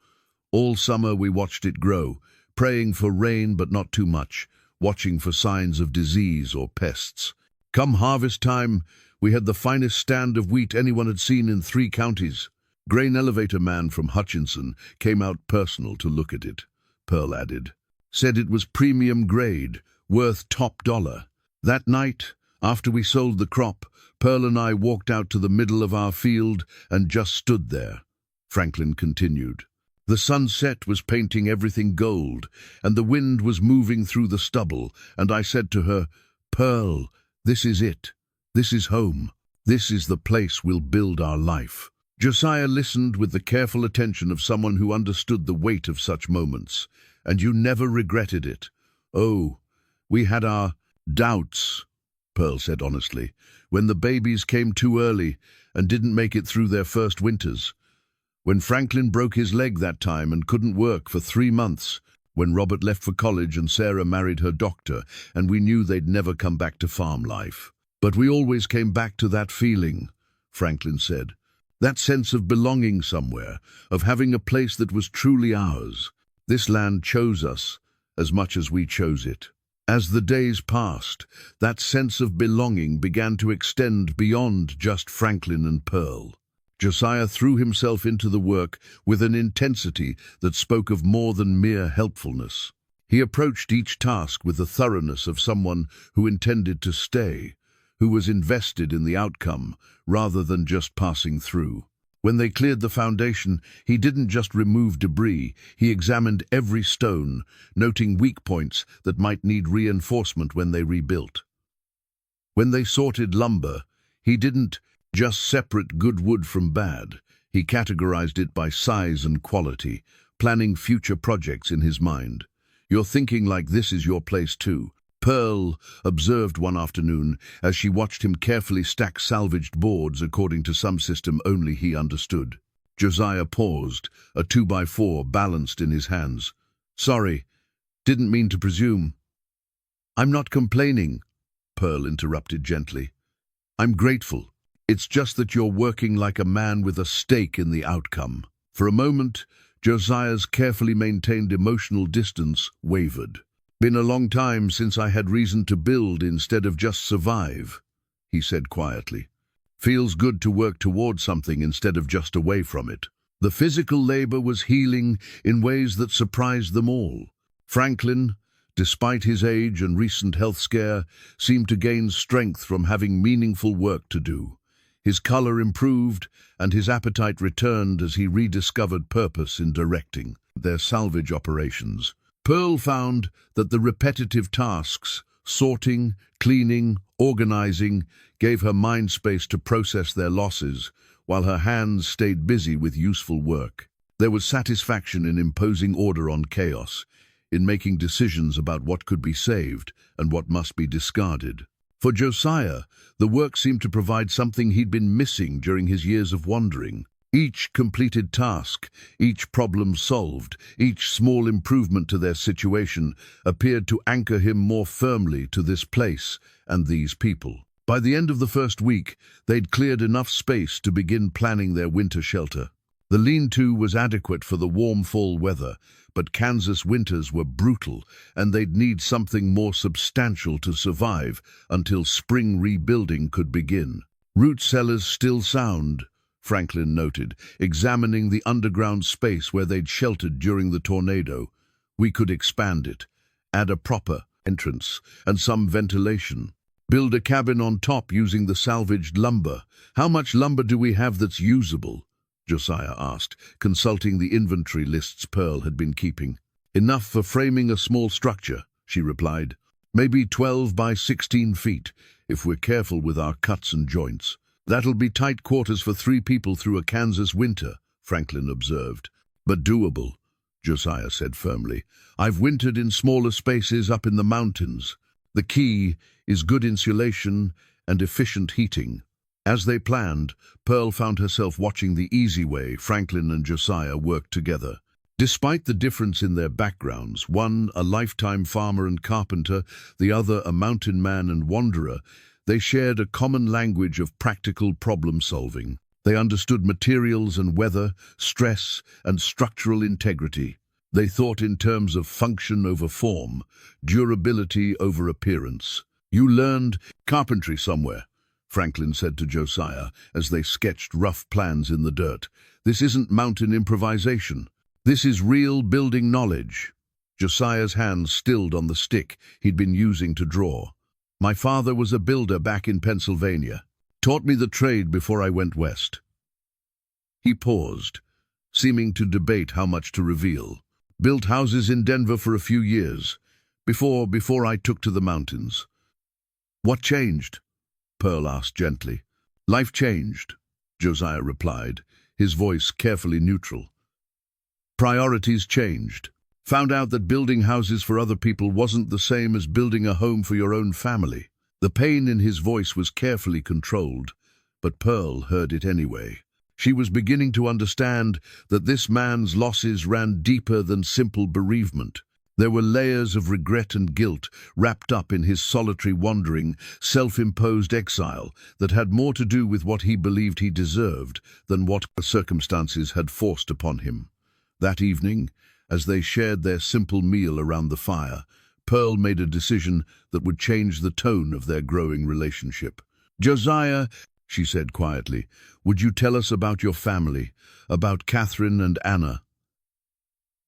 All summer we watched it grow, praying for rain but not too much, watching for signs of disease or pests. Come harvest time, we had the finest stand of wheat anyone had seen in 3 counties. Grain elevator man from Hutchinson came out personal to look at it, Pearl added. Said it was premium grade, worth top dollar. That night, after we sold the crop, Pearl and I walked out to the middle of our field and just stood there. Franklin continued. The sunset was painting everything gold, and the wind was moving through the stubble, and I said to her, "Pearl, this is it. This is home. This is the place we'll build our life." Josiah listened with the careful attention of someone who understood the weight of such moments. "And you never regretted it?" "Oh, we had our doubts," Pearl said honestly, "when the babies came too early and didn't make it through their first winters. When Franklin broke his leg that time and couldn't work for 3 months. When Robert left for college and Sarah married her doctor, and we knew they'd never come back to farm life. But we always came back to that feeling," Franklin said. "That sense of belonging somewhere, of having a place that was truly ours. This land chose us as much as we chose it." As the days passed, that sense of belonging began to extend beyond just Franklin and Pearl. Josiah threw himself into the work with an intensity that spoke of more than mere helpfulness. He approached each task with the thoroughness of someone who intended to stay, who was invested in the outcome rather than just passing through. When they cleared the foundation, he didn't just remove debris, he examined every stone, noting weak points that might need reinforcement when they rebuilt. When they sorted lumber, he didn't just separate good wood from bad. He categorized it by size and quality, planning future projects in his mind. "You're thinking like this is your place too," Pearl observed one afternoon as she watched him carefully stack salvaged boards according to some system only he understood. Josiah paused, a 2x4 balanced in his hands. "Sorry, didn't mean to presume." "I'm not complaining," Pearl interrupted gently. "I'm grateful. It's just that you're working like a man with a stake in the outcome." For a moment, Josiah's carefully maintained emotional distance wavered. "Been a long time since I had reason to build instead of just survive," he said quietly. "Feels good to work toward something instead of just away from it." The physical labor was healing in ways that surprised them all. Franklin, despite his age and recent health scare, seemed to gain strength from having meaningful work to do. His color improved, and his appetite returned as he rediscovered purpose in directing their salvage operations. Pearl found that the repetitive tasks, sorting, cleaning, organizing, gave her mind space to process their losses, while her hands stayed busy with useful work. There was satisfaction in imposing order on chaos, in making decisions about what could be saved and what must be discarded. For Josiah, the work seemed to provide something he'd been missing during his years of wandering. Each completed task, each problem solved, each small improvement to their situation appeared to anchor him more firmly to this place and these people. By the end of the first week, they'd cleared enough space to begin planning their winter shelter. The lean-to was adequate for the warm fall weather, but Kansas winters were brutal, and they'd need something more substantial to survive until spring rebuilding could begin. "Root cellars still sound," Franklin noted, examining the underground space where they'd sheltered during the tornado. "We could expand it, add a proper entrance and some ventilation. Build a cabin on top using the salvaged lumber. How much lumber do we have that's usable? Josiah asked, consulting the inventory lists Pearl had been keeping. Enough for framing a small structure, she replied. Maybe 12 by 16 feet, if we're careful with our cuts and joints. That'll be tight quarters for 3 people through a Kansas winter, Franklin observed. But doable, Josiah said firmly. I've wintered in smaller spaces up in the mountains. The key is good insulation and efficient heating. As they planned, Pearl found herself watching the easy way Franklin and Josiah worked together. Despite the difference in their backgrounds, one a lifetime farmer and carpenter, the other a mountain man and wanderer, they shared a common language of practical problem-solving. They understood materials and weather, stress and structural integrity. They thought in terms of function over form, durability over appearance. You learned carpentry somewhere, Franklin said to Josiah as they sketched rough plans in the dirt. This isn't mountain improvisation. This is real building knowledge. Josiah's hands stilled on the stick he'd been using to draw. My father was a builder back in Pennsylvania. Taught me the trade before I went west. He paused, seeming to debate how much to reveal. Built houses in Denver for a few years, before I took to the mountains. What changed? Pearl asked gently. Life changed, Josiah replied, his voice carefully neutral. Priorities changed. Found out that building houses for other people wasn't the same as building a home for your own family. The pain in his voice was carefully controlled, but Pearl heard it anyway. She was beginning to understand that this man's losses ran deeper than simple bereavement. There were layers of regret and guilt wrapped up in his solitary wandering, self-imposed exile that had more to do with what he believed he deserved than what circumstances had forced upon him. That evening, as they shared their simple meal around the fire, Pearl made a decision that would change the tone of their growing relationship. Josiah, she said quietly, would you tell us about your family, about Catherine and Anna?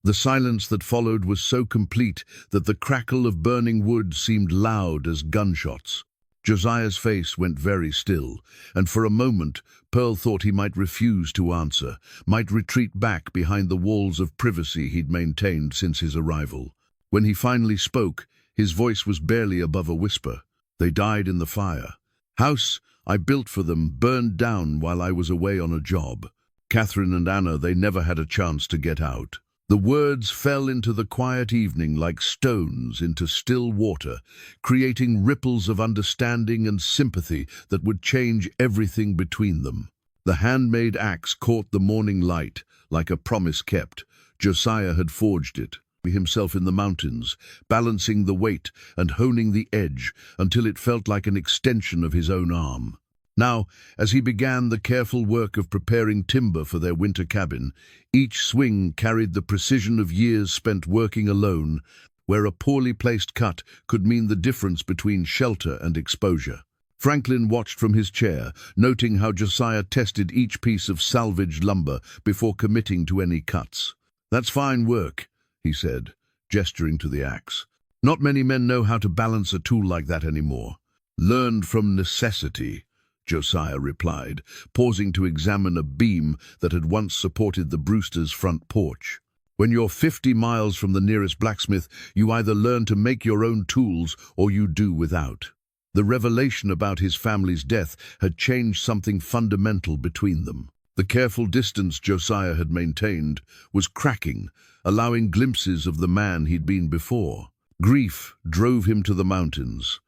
The silence that followed was so complete that the crackle of burning wood seemed loud as gunshots. Josiah's face went very still, and for a moment Pearl thought he might refuse to answer, might retreat back behind the walls of privacy he'd maintained since his arrival. When he finally spoke, his voice was barely above a whisper. They died in the fire. House I built for them burned down while I was away on a job. Catherine and Anna, they never had a chance to get out. The words fell into the quiet evening like stones into still water, creating ripples of understanding and sympathy that would change everything between them. The handmade axe caught the morning light like a promise kept. Josiah had forged it, himself in the mountains, balancing the weight and honing the edge until it felt like an extension of his own arm. Now, as he began the careful work of preparing timber for their winter cabin, each swing carried the precision of years spent working alone, where a poorly placed cut could mean the difference between shelter and exposure. Franklin watched from his chair, noting how Josiah tested each piece of salvaged lumber before committing to any cuts. That's fine work, he said, gesturing to the axe. Not many men know how to balance a tool like that anymore. Learned from necessity, Josiah replied, pausing to examine a beam that had once supported the Brewsters' front porch. When you're 50 miles from the nearest blacksmith, you either learn to make your own tools or you do without. The revelation about his family's death had changed something fundamental between them. The careful distance Josiah had maintained was cracking, allowing glimpses of the man he'd been before. Grief drove him to the mountains.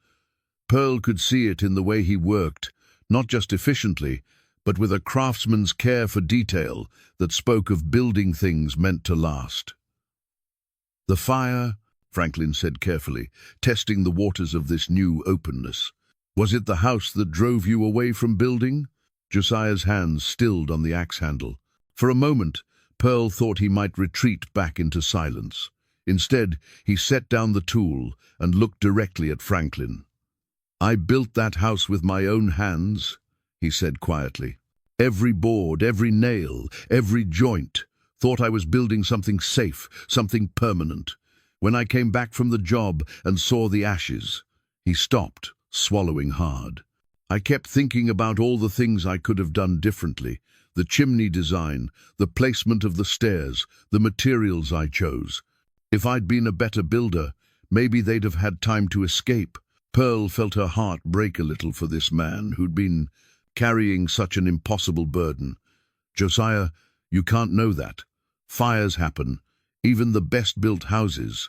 Pearl could see it in the way he worked, not just efficiently, but with a craftsman's care for detail that spoke of building things meant to last. The fire, Franklin said carefully, testing the waters of this new openness. Was it the house that drove you away from building? Josiah's hands stilled on the axe handle. For a moment, Pearl thought he might retreat back into silence. Instead, he set down the tool and looked directly at Franklin. I built that house with my own hands, he said quietly. Every board, every nail, every joint. Thought I was building something safe, something permanent. When I came back from the job and saw the ashes, he stopped, swallowing hard. I kept thinking about all the things I could have done differently. The chimney design, the placement of the stairs, the materials I chose. If I'd been a better builder, maybe they'd have had time to escape. Pearl felt her heart break a little for this man who'd been carrying such an impossible burden. Josiah, you can't know that. Fires happen, even the best-built houses.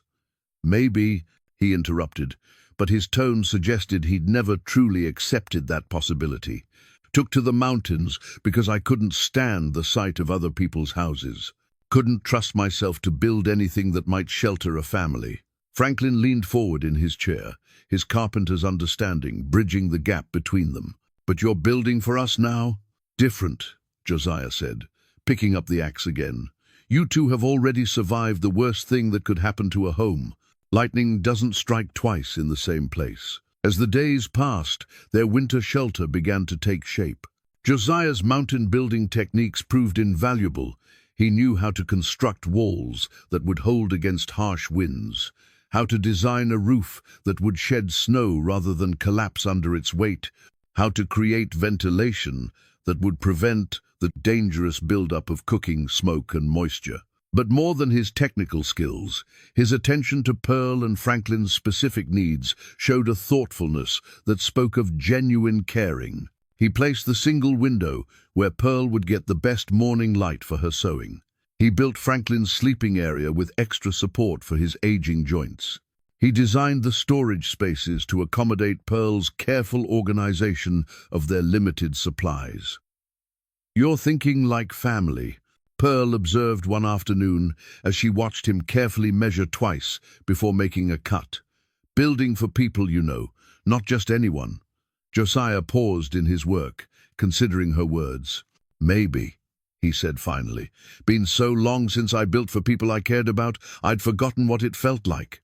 Maybe, he interrupted, but his tone suggested he'd never truly accepted that possibility. Took to the mountains because I couldn't stand the sight of other people's houses. Couldn't trust myself to build anything that might shelter a family. Franklin leaned forward in his chair, his carpenter's understanding bridging the gap between them. But you're building for us now? Different, Josiah said, picking up the axe again. You two have already survived the worst thing that could happen to a home. Lightning doesn't strike twice in the same place. As the days passed, their winter shelter began to take shape. Josiah's mountain building techniques proved invaluable. He knew how to construct walls that would hold against harsh winds, how to design a roof that would shed snow rather than collapse under its weight, how to create ventilation that would prevent the dangerous buildup of cooking smoke and moisture. But more than his technical skills, his attention to Pearl and Franklin's specific needs showed a thoughtfulness that spoke of genuine caring. He placed the single window where Pearl would get the best morning light for her sewing. He built Franklin's sleeping area with extra support for his aging joints. He designed the storage spaces to accommodate Pearl's careful organization of their limited supplies. "You're thinking like family," Pearl observed one afternoon as she watched him carefully measure twice before making a cut. "Building for people, you know, not just anyone." Josiah paused in his work, considering her words. "Maybe," he said finally. "Been so long since I built for people I cared about, I'd forgotten what it felt like."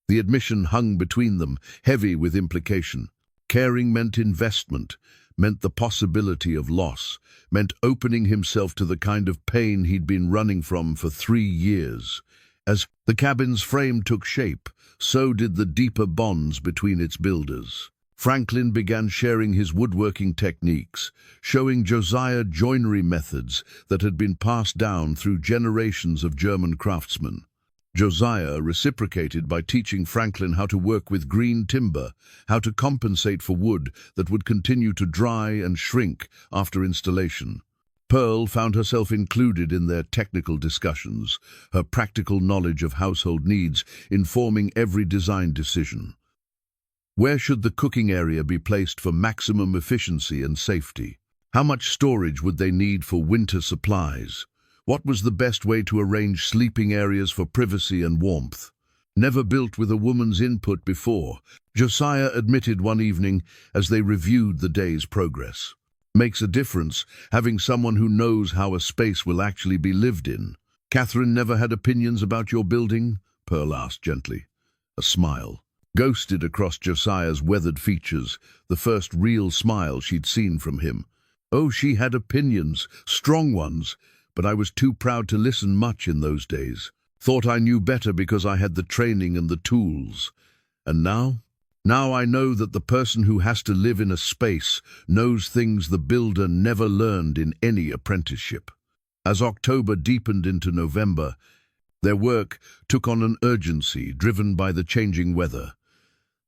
The admission hung between them, heavy with implication. Caring meant investment, meant the possibility of loss, meant opening himself to the kind of pain he'd been running from for 3 years. As the cabin's frame took shape, so did the deeper bonds between its builders. Franklin began sharing his woodworking techniques, showing Josiah joinery methods that had been passed down through generations of German craftsmen. Josiah reciprocated by teaching Franklin how to work with green timber, how to compensate for wood that would continue to dry and shrink after installation. Pearl found herself included in their technical discussions, her practical knowledge of household needs informing every design decision. Where should the cooking area be placed for maximum efficiency and safety? How much storage would they need for winter supplies? What was the best way to arrange sleeping areas for privacy and warmth? Never built with a woman's input before, Josiah admitted one evening as they reviewed the day's progress. Makes a difference having someone who knows how a space will actually be lived in. "Catherine never had opinions about your building?" Pearl asked gently. A smile ghosted across Josiah's weathered features, the first real smile she'd seen from him. "Oh, she had opinions, strong ones, but I was too proud to listen much in those days. Thought I knew better because I had the training and the tools. And now? Now I know that the person who has to live in a space knows things the builder never learned in any apprenticeship." As October deepened into November, their work took on an urgency driven by the changing weather.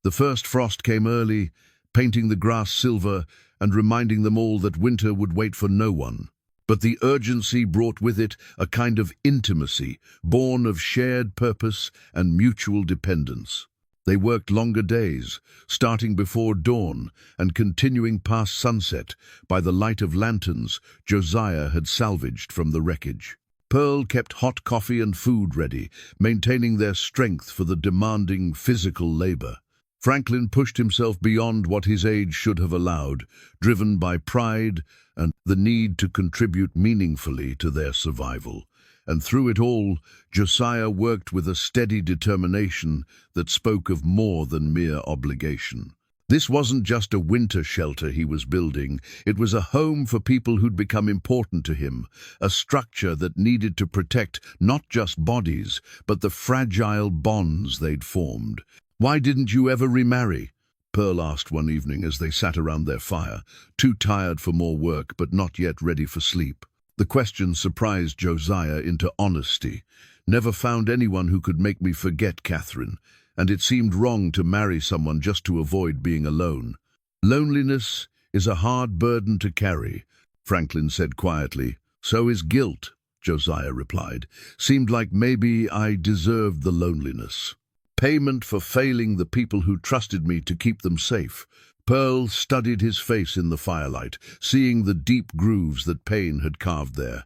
The first frost came early, painting the grass silver and reminding them all that winter would wait for no one. But the urgency brought with it a kind of intimacy, born of shared purpose and mutual dependence. They worked longer days, starting before dawn and continuing past sunset by the light of lanterns Josiah had salvaged from the wreckage. Pearl kept hot coffee and food ready, maintaining their strength for the demanding physical labor. Franklin pushed himself beyond what his age should have allowed, driven by pride and the need to contribute meaningfully to their survival. And through it all, Josiah worked with a steady determination that spoke of more than mere obligation. This wasn't just a winter shelter he was building. It was a home for people who'd become important to him, a structure that needed to protect not just bodies, but the fragile bonds they'd formed. "Why didn't you ever remarry?" Pearl asked one evening as they sat around their fire, too tired for more work but not yet ready for sleep. The question surprised Josiah into honesty. "Never found anyone who could make me forget Catherine, and it seemed wrong to marry someone just to avoid being alone." "Loneliness is a hard burden to carry," Franklin said quietly. "So is guilt," Josiah replied. "Seemed like maybe I deserved the loneliness. Payment for failing the people who trusted me to keep them safe." Pearl studied his face in the firelight, seeing the deep grooves that pain had carved there.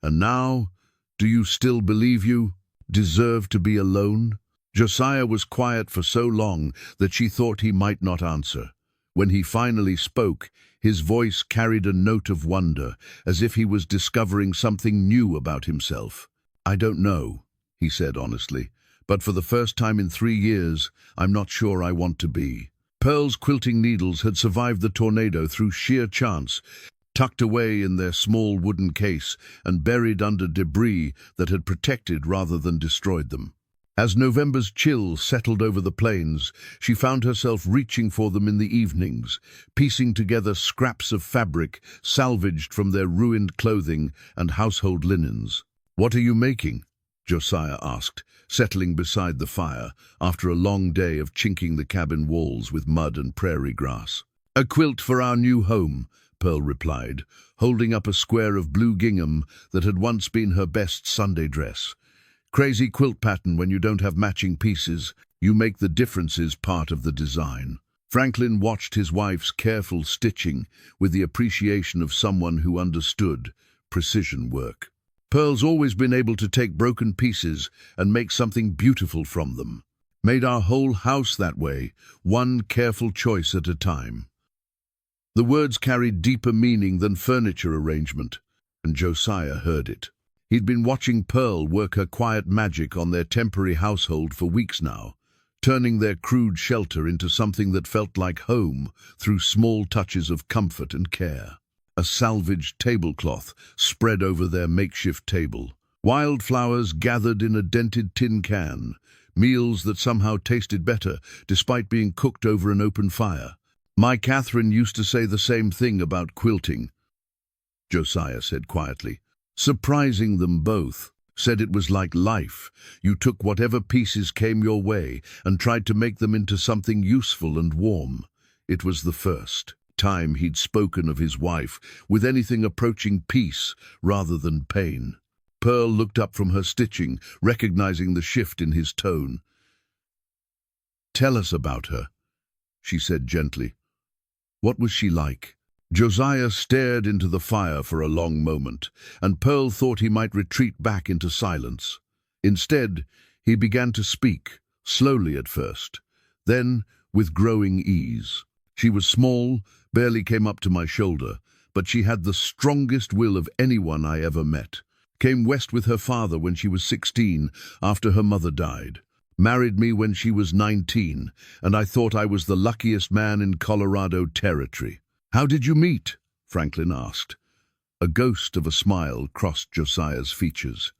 "And now, do you still believe you deserve to be alone?" Josiah was quiet for so long that she thought he might not answer. When he finally spoke, his voice carried a note of wonder, as if he was discovering something new about himself. "I don't know," he said honestly, "but for the first time in 3 years, I'm not sure I want to be." Pearl's quilting needles had survived the tornado through sheer chance, tucked away in their small wooden case and buried under debris that had protected rather than destroyed them. As November's chill settled over the plains, she found herself reaching for them in the evenings, piecing together scraps of fabric salvaged from their ruined clothing and household linens. "What are you making?" Josiah asked, settling beside the fire after a long day of chinking the cabin walls with mud and prairie grass. "A quilt for our new home," Pearl replied, holding up a square of blue gingham that had once been her best Sunday dress. "Crazy quilt pattern when you don't have matching pieces. You make the differences part of the design." Franklin watched his wife's careful stitching with the appreciation of someone who understood precision work. "Pearl's always been able to take broken pieces and make something beautiful from them. Made our whole house that way, one careful choice at a time." The words carried deeper meaning than furniture arrangement, and Josiah heard it. He'd been watching Pearl work her quiet magic on their temporary household for weeks now, turning their crude shelter into something that felt like home through small touches of comfort and care. A salvaged tablecloth spread over their makeshift table. Wildflowers gathered in a dented tin can. Meals that somehow tasted better despite being cooked over an open fire. "My Catherine used to say the same thing about quilting," Josiah said quietly. "Surprising them both. Said it was like life. You took whatever pieces came your way and tried to make them into something useful and warm." It was the first time he'd spoken of his wife with anything approaching peace rather than pain. Pearl looked up from her stitching, recognizing the shift in his tone. "Tell us about her," she said gently. "What was she like?" Josiah stared into the fire for a long moment, and Pearl thought he might retreat back into silence. Instead, he began to speak, slowly at first, then with growing ease. "She was small, barely came up to my shoulder, but she had the strongest will of anyone I ever met. Came west with her father when she was 16, after her mother died. Married me when she was 19, and I thought I was the luckiest man in Colorado Territory." "How did you meet?" Franklin asked. A ghost of a smile crossed Josiah's features.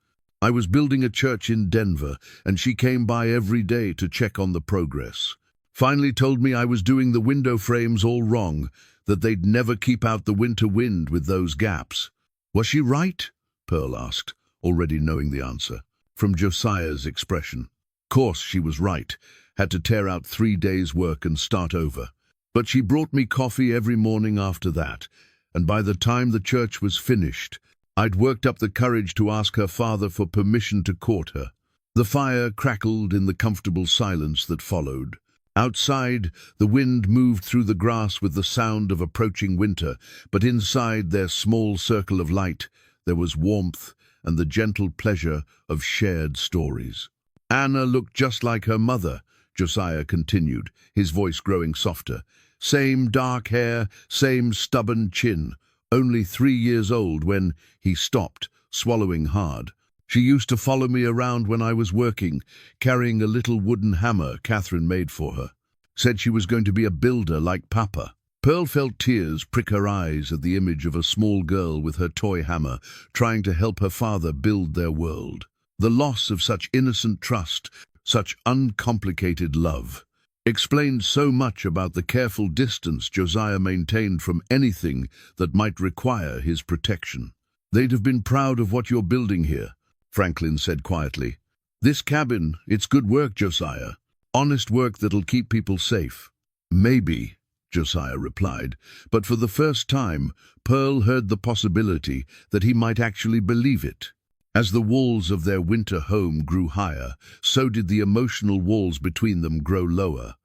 "I was building a church in Denver, and she came by every day to check on the progress. Finally told me I was doing the window frames all wrong, that they'd never keep out the winter wind with those gaps." "Was she right?" Pearl asked, already knowing the answer. From Josiah's expression. "Course she was right. Had to tear out 3 days' work and start over. But she brought me coffee every morning after that, and by the time the church was finished, I'd worked up the courage to ask her father for permission to court her." The fire crackled in the comfortable silence that followed. Outside, the wind moved through the grass with the sound of approaching winter, but inside their small circle of light, there was warmth and the gentle pleasure of shared stories. "Anna looked just like her mother," Josiah continued, his voice growing softer. "Same dark hair, same stubborn chin. Only 3 years old when," he stopped, swallowing hard. "She used to follow me around when I was working, carrying a little wooden hammer Catherine made for her. said she was going to be a builder like Papa. Pearl felt tears prick her eyes at the image of a small girl with her toy hammer trying to help her father build their world. The loss of such innocent trust, such uncomplicated love, explained so much about the careful distance Josiah maintained from anything that might require his protection. "They'd have been proud of what you're building here," Franklin said quietly. "This cabin, it's good work, Josiah. Honest work that'll keep people safe." "Maybe," Josiah replied, but for the first time, Pearl heard the possibility that he might actually believe it. As the walls of their winter home grew higher, so did the emotional walls between them grow lower.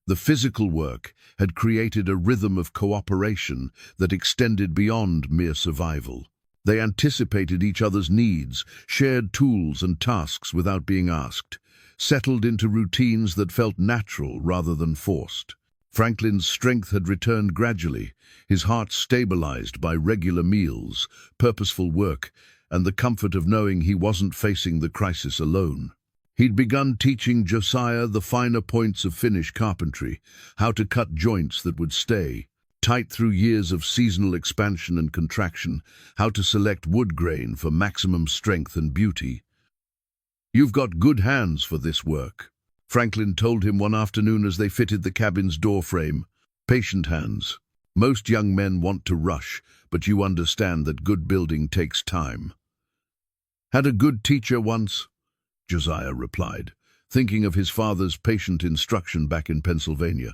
The physical work had created a rhythm of cooperation that extended beyond mere survival. They anticipated each other's needs, shared tools and tasks without being asked, settled into routines that felt natural rather than forced. Franklin's strength had returned gradually, his heart stabilized by regular meals, purposeful work, and the comfort of knowing he wasn't facing the crisis alone. He'd begun teaching Josiah the finer points of Finnish carpentry, how to cut joints that would stay tight through years of seasonal expansion and contraction, how to select wood grain for maximum strength and beauty. "You've got good hands for this work," Franklin told him one afternoon as they fitted the cabin's door frame. "Patient hands. Most young men want to rush, but you understand that good building takes time." "Had a good teacher once," Josiah replied, thinking of his father's patient instruction back in Pennsylvania.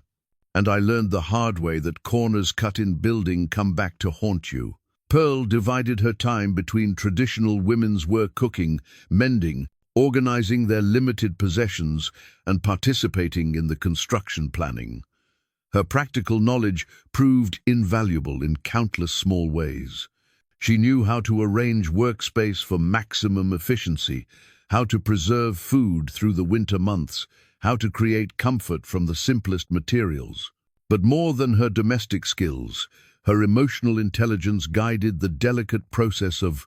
"And I learned the hard way that corners cut in building come back to haunt you." Pearl divided her time between traditional women's work, cooking, mending, organizing their limited possessions, and participating in the construction planning. Her practical knowledge proved invaluable in countless small ways. She knew how to arrange workspace for maximum efficiency, how to preserve food through the winter months, how to create comfort from the simplest materials. But more than her domestic skills, her emotional intelligence guided the delicate process of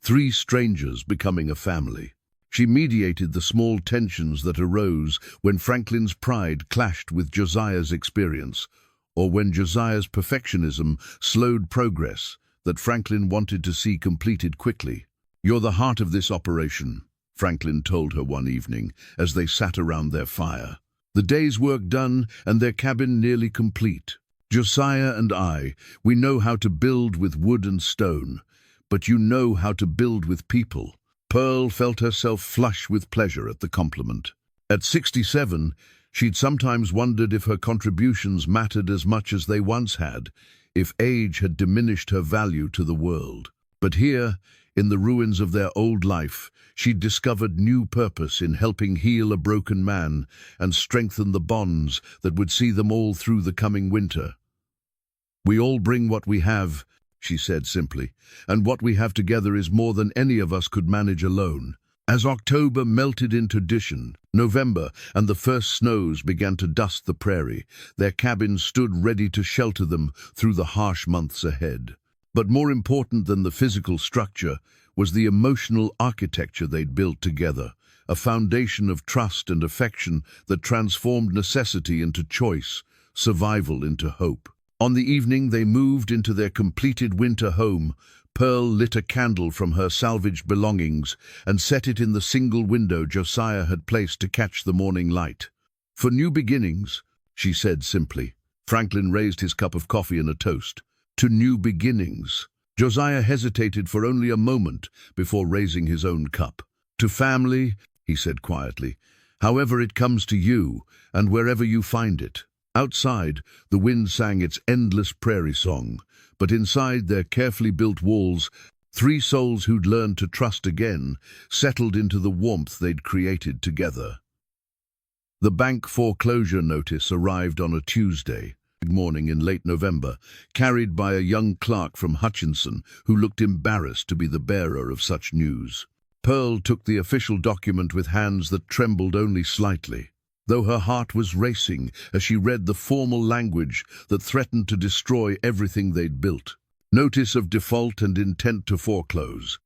three strangers becoming a family. She mediated the small tensions that arose when Franklin's pride clashed with Josiah's experience, or when Josiah's perfectionism slowed progress that Franklin wanted to see completed quickly. "You're the heart of this operation," Franklin told her one evening as they sat around their fire. "The day's work done and their cabin nearly complete. Josiah and we know how to build with wood and stone, but you know how to build with people." Pearl felt herself flush with pleasure at the compliment. At 67, she'd sometimes wondered if her contributions mattered as much as they once had, if age had diminished her value to the world. But here, in the ruins of their old life, she'd discovered new purpose in helping heal a broken man and strengthen the bonds that would see them all through the coming winter. "We all bring what we have," she said simply, "and what we have together is more than any of us could manage alone." As October melted into November, and the first snows began to dust the prairie, their cabin stood ready to shelter them through the harsh months ahead. But more important than the physical structure was the emotional architecture they'd built together, a foundation of trust and affection that transformed necessity into choice, survival into hope. On the evening they moved into their completed winter home, Pearl lit a candle from her salvaged belongings and set it in the single window Josiah had placed to catch the morning light. "For new beginnings," she said simply. Franklin raised his cup of coffee in a toast. "To new beginnings." Josiah hesitated for only a moment before raising his own cup. "To family," he said quietly, "however it comes to you and wherever you find it." Outside, the wind sang its endless prairie song, but inside their carefully built walls, three souls who'd learned to trust again settled into the warmth they'd created together. The bank foreclosure notice arrived on a Tuesday morning in late November, carried by a young clerk from Hutchinson who looked embarrassed to be the bearer of such news. Pearl took the official document with hands that trembled only slightly, though her heart was racing as she read the formal language that threatened to destroy everything they'd built. Notice of default and intent to foreclose.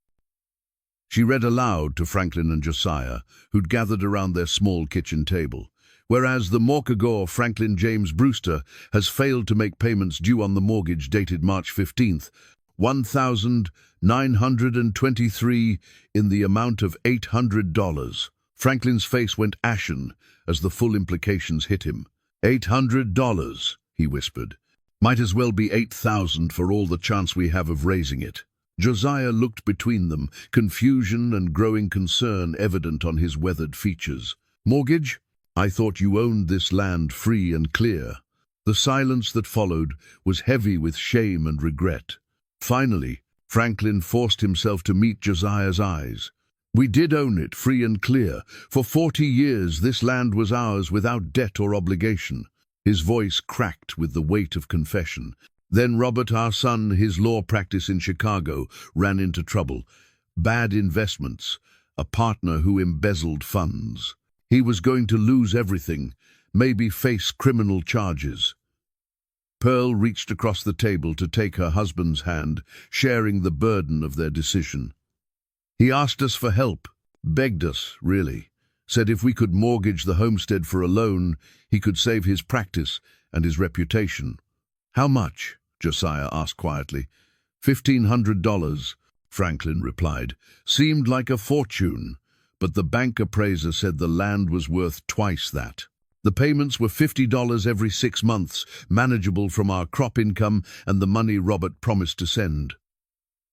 She read aloud to Franklin and Josiah, who'd gathered around their small kitchen table. whereas the mortgagor Franklin James Brewster has failed to make payments due on the mortgage dated March 15th, 1,923 in the amount of $800. Franklin's face went ashen as the full implications hit him. $800, he whispered. Might as well be 8,000 for all the chance we have of raising it. Josiah looked between them, confusion and growing concern evident on his weathered features. Mortgage? I thought you owned this land free and clear. The silence that followed was heavy with shame and regret. Finally, Franklin forced himself to meet Josiah's eyes. We did own it free and clear. For 40 years this land was ours without debt or obligation. His voice cracked with the weight of confession. Then Robert, our son, his law practice in Chicago, ran into trouble. Bad investments, a partner who embezzled funds. He was going to lose everything, maybe face criminal charges. Pearl reached across the table to take her husband's hand, sharing the burden of their decision. He asked us for help, begged us, really. Said if we could mortgage the homestead for a loan, he could save his practice and his reputation. How much? Josiah asked quietly. $1,500, Franklin replied. Seemed like a fortune, but the bank appraiser said the land was worth twice that. The payments were $50 every 6 months, manageable from our crop income and the money Robert promised to send.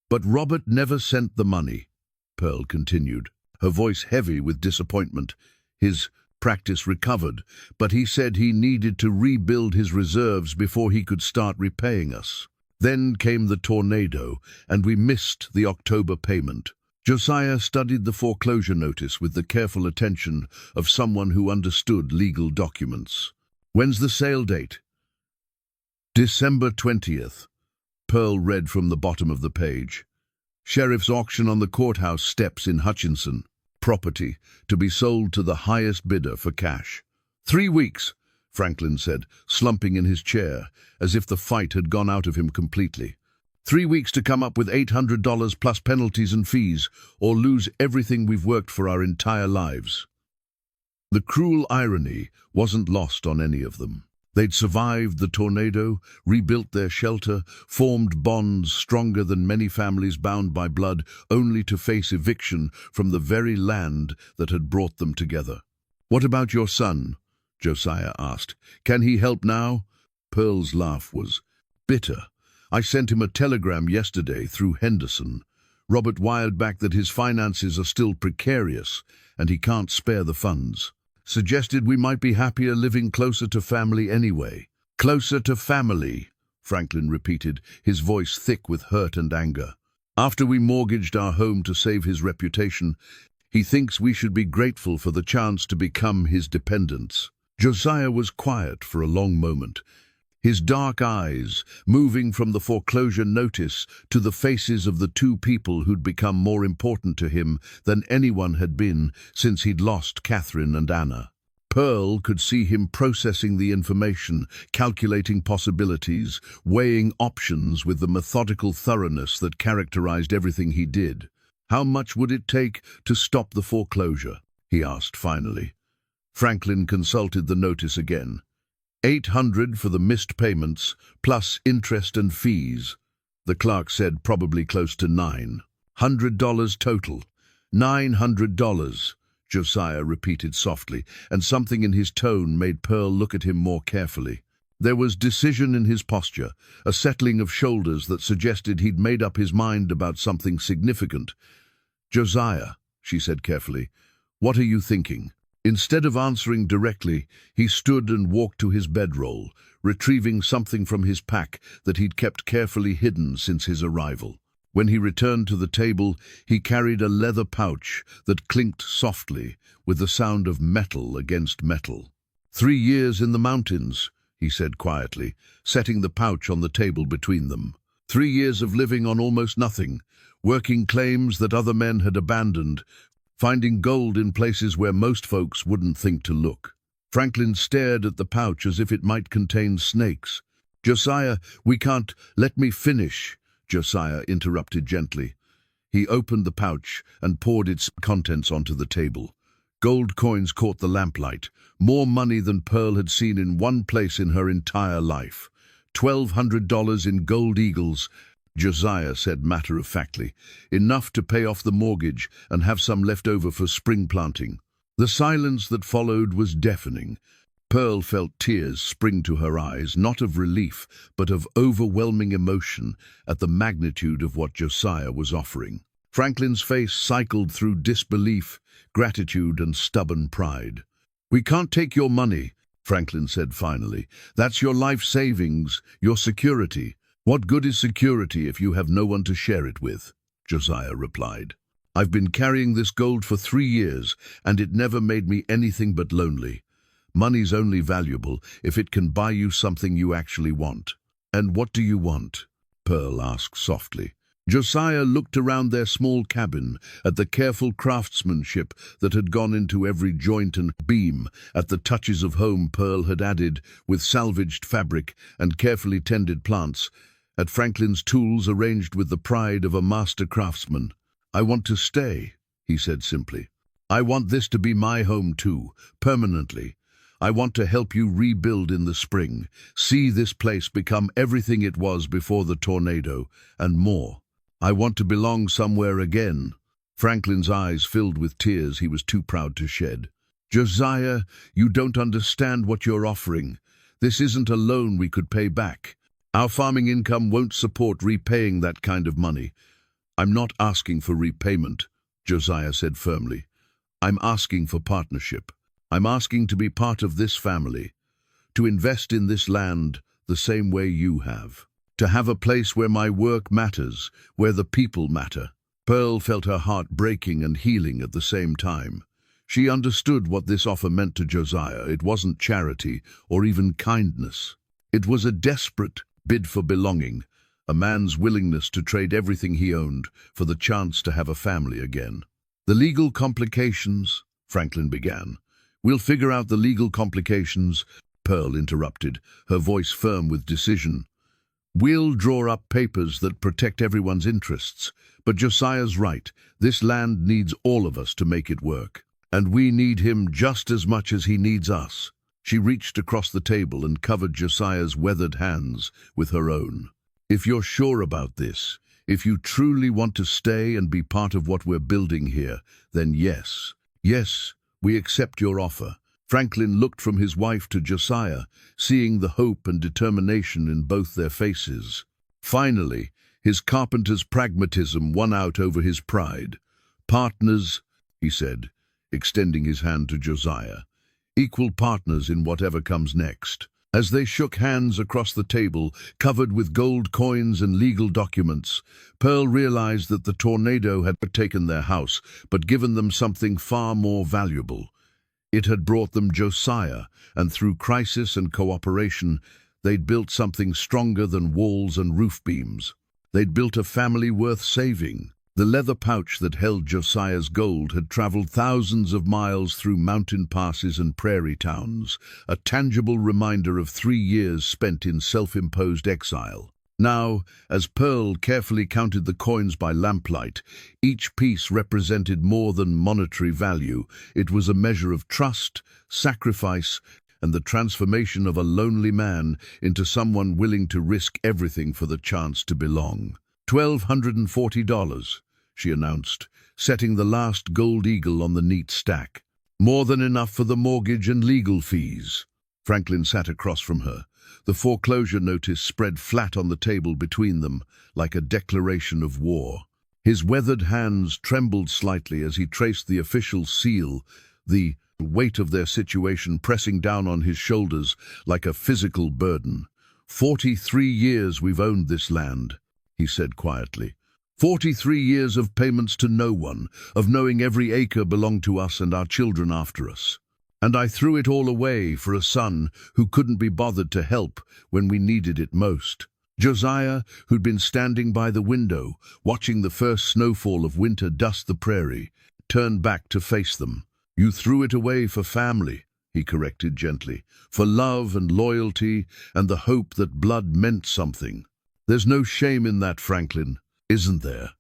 But Robert never sent the money, Pearl continued, her voice heavy with disappointment. His practice recovered, but he said he needed to rebuild his reserves before he could start repaying us. Then came the tornado, and we missed the October payment. Josiah studied the foreclosure notice with the careful attention of someone who understood legal documents. When's the sale date? December 20th. Pearl read from the bottom of the page. Sheriff's auction on the courthouse steps in Hutchinson. Property to be sold to the highest bidder for cash. 3 weeks, Franklin said, slumping in his chair, as if the fight had gone out of him completely. 3 weeks to come up with $800 plus penalties and fees, or lose everything we've worked for our entire lives. The cruel irony wasn't lost on any of them. They'd survived the tornado, rebuilt their shelter, formed bonds stronger than many families bound by blood, only to face eviction from the very land that had brought them together. What about your son? Josiah asked. Can he help now? Pearl's laugh was bitter. I sent him a telegram yesterday through Henderson. Robert wired back that his finances are still precarious and he can't spare the funds. Suggested we might be happier living closer to family anyway. Closer to family, Franklin repeated, his voice thick with hurt and anger. After we mortgaged our home to save his reputation, he thinks we should be grateful for the chance to become his dependents. Josiah was quiet for a long moment, his dark eyes moving from the foreclosure notice to the faces of the two people who'd become more important to him than anyone had been since he'd lost Catherine and Anna. Pearl could see him processing the information, calculating possibilities, weighing options with the methodical thoroughness that characterized everything he did. How much would it take to stop the foreclosure? He asked finally. Franklin consulted the notice again. $800 for the missed payments, plus interest and fees. The clerk said probably close to $900 total. $900, Josiah repeated softly, and something in his tone made Pearl look at him more carefully. There was decision in his posture, a settling of shoulders that suggested he'd made up his mind about something significant. Josiah, she said carefully, what are you thinking? Instead of answering directly, he stood and walked to his bedroll, retrieving something from his pack that he'd kept carefully hidden since his arrival. When he returned to the table, he carried a leather pouch that clinked softly with the sound of metal against metal. 3 years in the mountains, he said quietly, setting the pouch on the table between them. 3 years of living on almost nothing, working claims that other men had abandoned, finding gold in places where most folks wouldn't think to look. Franklin stared at the pouch as if it might contain snakes. Josiah, we can't. Let me finish, Josiah interrupted gently. He opened the pouch and poured its contents onto the table. Gold coins caught the lamplight, more money than Pearl had seen in one place in her entire life. $1,200 in gold eagles, Josiah said matter-of-factly, enough to pay off the mortgage and have some left over for spring planting. The silence that followed was deafening. Pearl felt tears spring to her eyes, not of relief, but of overwhelming emotion at the magnitude of what Josiah was offering. Franklin's face cycled through disbelief, gratitude, and stubborn pride. "We can't take your money," Franklin said finally. "That's your life savings, your security." "What good is security if you have no one to share it with?" Josiah replied. "I've been carrying this gold for 3 years, and it never made me anything but lonely. Money's only valuable if it can buy you something you actually want." "And what do you want?" Pearl asked softly. Josiah looked around their small cabin, at the careful craftsmanship that had gone into every joint and beam, at the touches of home Pearl had added with salvaged fabric and carefully tended plants, at Franklin's tools arranged with the pride of a master craftsman. "I want to stay," he said simply. "I want this to be my home too, permanently. I want to help you rebuild in the spring, see this place become everything it was before the tornado, and more. I want to belong somewhere again." Franklin's eyes filled with tears he was too proud to shed. "Josiah, you don't understand what you're offering. This isn't a loan we could pay back. Our farming income won't support repaying that kind of money." "I'm not asking for repayment," Josiah said firmly. "I'm asking for partnership. I'm asking to be part of this family, to invest in this land the same way you have, to have a place where my work matters, where the people matter." Pearl felt her heart breaking and healing at the same time. She understood what this offer meant to Josiah. It wasn't charity or even kindness. It was a desperate bid for belonging, a man's willingness to trade everything he owned for the chance to have a family again. "The legal complications," Franklin began. "We'll figure out the legal complications," Pearl interrupted, her voice firm with decision. "We'll draw up papers that protect everyone's interests. But Josiah's right. This land needs all of us to make it work. And we need him just as much as he needs us." She reached across the table and covered Josiah's weathered hands with her own. "If you're sure about this, if you truly want to stay and be part of what we're building here, then yes. Yes, we accept your offer." Franklin looked from his wife to Josiah, seeing the hope and determination in both their faces. Finally, his carpenter's pragmatism won out over his pride. "Partners," he said, extending his hand to Josiah. "Equal partners in whatever comes next." As they shook hands across the table, covered with gold coins and legal documents, Pearl realized that the tornado had taken their house, but given them something far more valuable. It had brought them Josiah, and through crisis and cooperation, they'd built something stronger than walls and roof beams. They'd built a family worth saving. The leather pouch that held Josiah's gold had traveled thousands of miles through mountain passes and prairie towns, a tangible reminder of 3 years spent in self-imposed exile. Now, as Pearl carefully counted the coins by lamplight, each piece represented more than monetary value. It was a measure of trust, sacrifice, and the transformation of a lonely man into someone willing to risk everything for the chance to belong. $1,240, she announced, setting the last gold eagle on the neat stack. "More than enough for the mortgage and legal fees." Franklin sat across from her. The foreclosure notice spread flat on the table between them, like a declaration of war. His weathered hands trembled slightly as he traced the official seal, the weight of their situation pressing down on his shoulders like a physical burden. 43 years we've owned this land," he said quietly. 43 years of payments to no one, of knowing every acre belonged to us and our children after us. And I threw it all away for a son who couldn't be bothered to help when we needed it most. Josiah, who'd been standing by the window, watching the first snowfall of winter dust the prairie, turned back to face them. "You threw it away for family," he corrected gently, "for love and loyalty and the hope that blood meant something. There's no shame in that, Franklin, isn't there?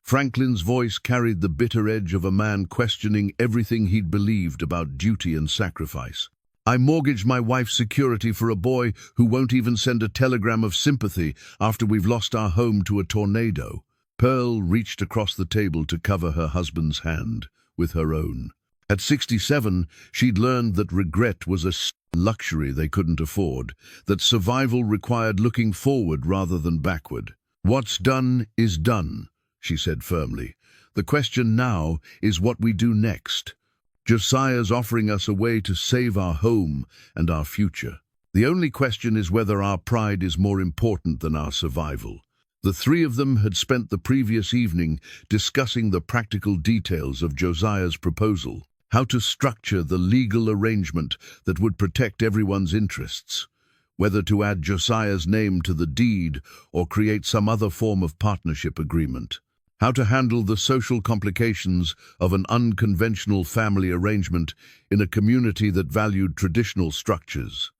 Franklin's voice carried the bitter edge of a man questioning everything he'd believed about duty and sacrifice. I mortgaged my wife's security for a boy who won't even send a telegram of sympathy after we've lost our home to a tornado. Pearl reached across the table to cover her husband's hand with her own. At 67, she'd learned that regret was a luxury they couldn't afford, that survival required looking forward rather than backward. What's done is done, she said firmly. The question now is what we do next. Josiah's offering us a way to save our home and our future. The only question is whether our pride is more important than our survival. The three of them had spent the previous evening discussing the practical details of Josiah's proposal, how to structure the legal arrangement that would protect everyone's interests, whether to add Josiah's name to the deed or create some other form of partnership agreement, how to handle the social complications of an unconventional family arrangement in a community that valued traditional structures.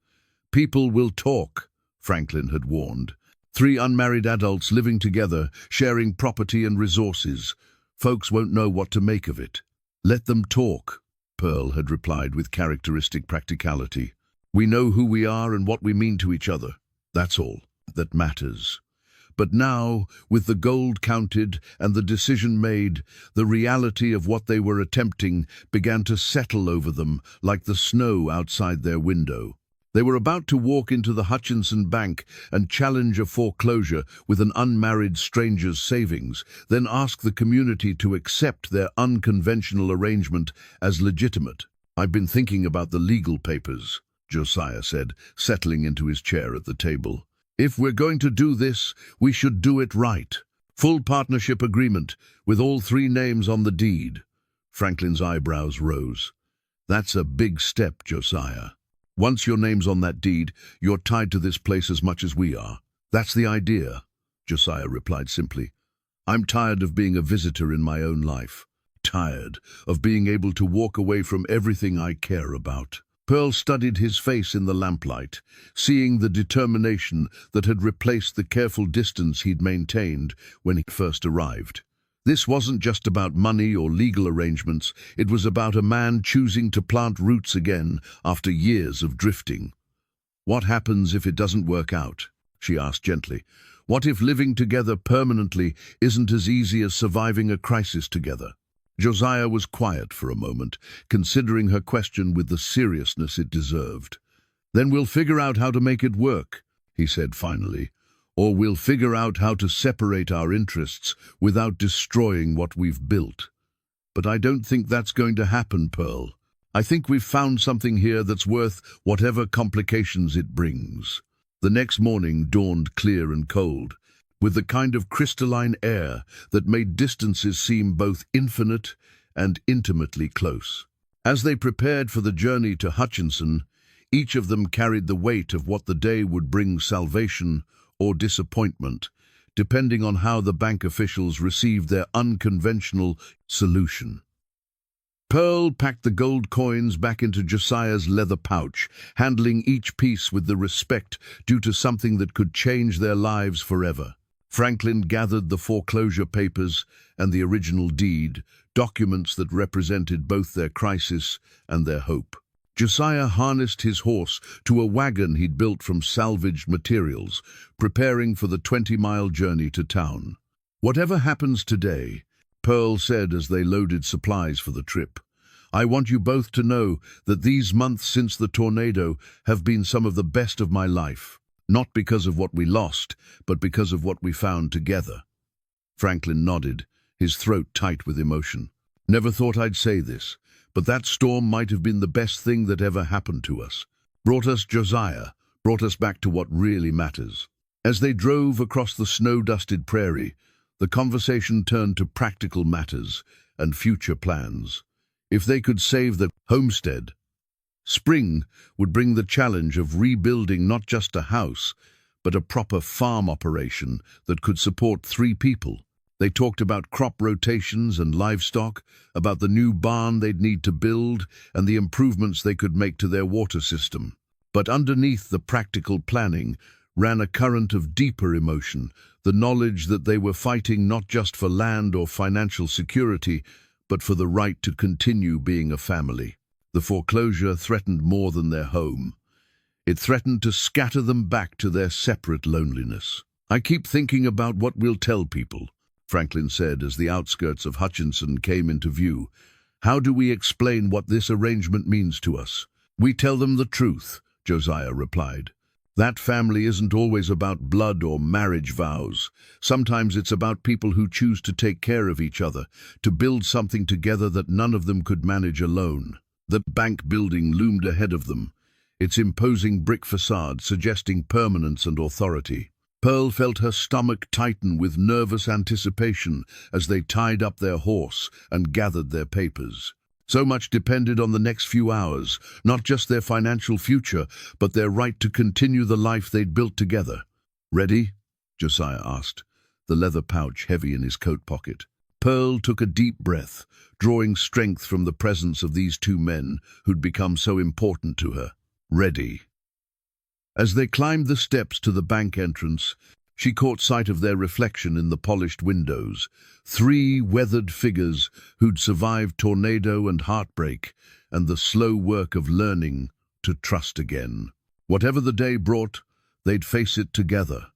People will talk, Franklin had warned. Three unmarried adults living together, sharing property and resources. Folks won't know what to make of it. Let them talk, Pearl had replied with characteristic practicality. We know who we are and what we mean to each other. That's all that matters. But now, with the gold counted and the decision made, the reality of what they were attempting began to settle over them like the snow outside their window. They were about to walk into the Hutchinson Bank and challenge a foreclosure with an unmarried stranger's savings, then ask the community to accept their unconventional arrangement as legitimate. I've been thinking about the legal papers, Josiah said, settling into his chair at the table. If we're going to do this, we should do it right. Full partnership agreement, with all three names on the deed. Franklin's eyebrows rose. That's a big step, Josiah. Once your name's on that deed, you're tied to this place as much as we are. That's the idea, Josiah replied simply. I'm tired of being a visitor in my own life. Tired of being able to walk away from everything I care about. Pearl studied his face in the lamplight, seeing the determination that had replaced the careful distance he'd maintained when he first arrived. This wasn't just about money or legal arrangements, it was about a man choosing to plant roots again after years of drifting. What happens if it doesn't work out? She asked gently. What if living together permanently isn't as easy as surviving a crisis together? Josiah was quiet for a moment, considering her question with the seriousness it deserved. Then we'll figure out how to make it work, he said finally. Or we'll figure out how to separate our interests without destroying what we've built. But I don't think that's going to happen, Pearl. I think we've found something here that's worth whatever complications it brings. The next morning dawned clear and cold, with the kind of crystalline air that made distances seem both infinite and intimately close. As they prepared for the journey to Hutchinson, each of them carried the weight of what the day would bring: salvation or disappointment, depending on how the bank officials received their unconventional solution. Pearl packed the gold coins back into Josiah's leather pouch, handling each piece with the respect due to something that could change their lives forever. Franklin gathered the foreclosure papers and the original deed, documents that represented both their crisis and their hope. Josiah harnessed his horse to a wagon he'd built from salvaged materials, preparing for the 20-mile journey to town. Whatever happens today, Pearl said as they loaded supplies for the trip, I want you both to know that these months since the tornado have been some of the best of my life. Not because of what we lost, but because of what we found together. Franklin nodded, his throat tight with emotion. Never thought I'd say this, but that storm might have been the best thing that ever happened to us. Brought us Josiah, brought us back to what really matters. As they drove across the snow-dusted prairie, the conversation turned to practical matters and future plans. If they could save the homestead, spring would bring the challenge of rebuilding not just a house, but a proper farm operation that could support 3 people. They talked about crop rotations and livestock, about the new barn they'd need to build, and the improvements they could make to their water system. But underneath the practical planning ran a current of deeper emotion, the knowledge that they were fighting not just for land or financial security, but for the right to continue being a family. The foreclosure threatened more than their home. It threatened to scatter them back to their separate loneliness. "I keep thinking about what we'll tell people," Franklin said as the outskirts of Hutchinson came into view. "How do we explain what this arrangement means to us?" "We tell them the truth," Josiah replied. "That family isn't always about blood or marriage vows. Sometimes it's about people who choose to take care of each other, to build something together that none of them could manage alone." The bank building loomed ahead of them, its imposing brick facade suggesting permanence and authority. Pearl felt her stomach tighten with nervous anticipation as they tied up their horse and gathered their papers. So much depended on the next few hours, not just their financial future, but their right to continue the life they'd built together. "Ready?" Josiah asked, the leather pouch heavy in his coat pocket. Pearl took a deep breath, drawing strength from the presence of these two men who'd become so important to her. "Ready." As they climbed the steps to the bank entrance, she caught sight of their reflection in the polished windows, three weathered figures who'd survived tornado and heartbreak, and the slow work of learning to trust again. Whatever the day brought, they'd face it together.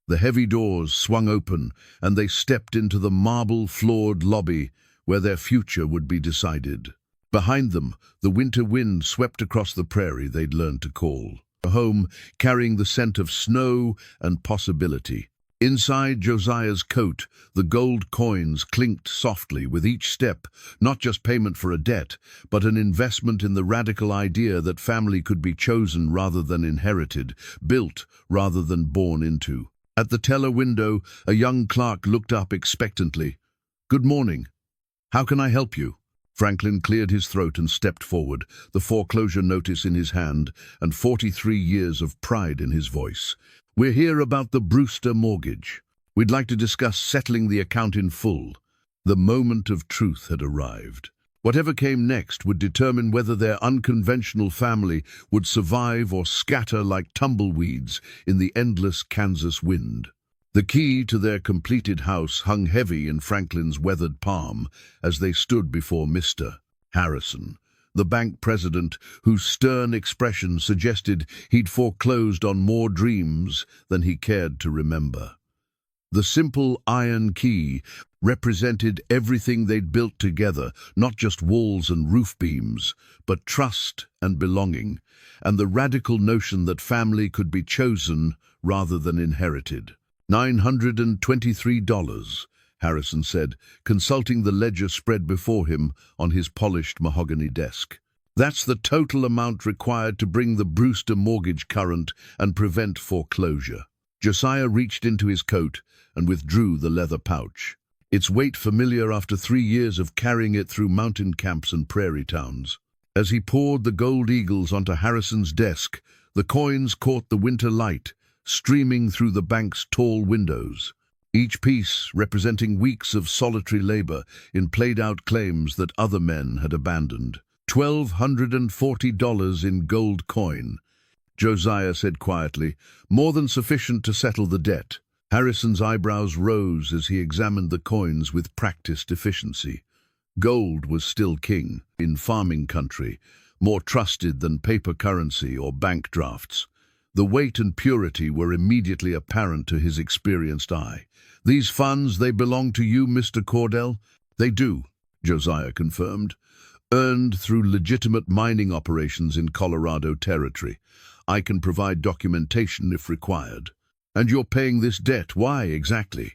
The heavy doors swung open, and they stepped into the marble-floored lobby where their future would be decided. Behind them, the winter wind swept across the prairie they'd learned to call home, carrying the scent of snow and possibility. Inside Josiah's coat, the gold coins clinked softly with each step, not just payment for a debt, but an investment in the radical idea that family could be chosen rather than inherited, built rather than born into. At the teller window, a young clerk looked up expectantly. "Good morning. How can I help you?" Franklin cleared his throat and stepped forward, the foreclosure notice in his hand and 43 years of pride in his voice. "We're here about the Brewster mortgage. We'd like to discuss settling the account in full." The moment of truth had arrived. Whatever came next would determine whether their unconventional family would survive or scatter like tumbleweeds in the endless Kansas wind. The key to their completed house hung heavy in Franklin's weathered palm as they stood before Mr. Harrison, the bank president whose stern expression suggested he'd foreclosed on more dreams than he cared to remember. The simple iron key represented everything they'd built together, not just walls and roof beams, but trust and belonging, and the radical notion that family could be chosen rather than inherited. $923, Harrison said, consulting the ledger spread before him on his polished mahogany desk. "That's the total amount required to bring the Brewster mortgage current and prevent foreclosure." Josiah reached into his coat and withdrew the leather pouch, its weight familiar after 3 years of carrying it through mountain camps and prairie towns. As he poured the gold eagles onto Harrison's desk, the coins caught the winter light, streaming through the bank's tall windows, each piece representing weeks of solitary labor in played-out claims that other men had abandoned. $1,240 in gold coin, Josiah said quietly, more than sufficient to settle the debt. Harrison's eyebrows rose as he examined the coins with practiced efficiency. Gold was still king in farming country, more trusted than paper currency or bank drafts. The weight and purity were immediately apparent to his experienced eye. "These funds, they belong to you, Mr. Cordell?" "They do," Josiah confirmed. "Earned through legitimate mining operations in Colorado Territory. I can provide documentation if required." "And you're paying this debt. Why, exactly?"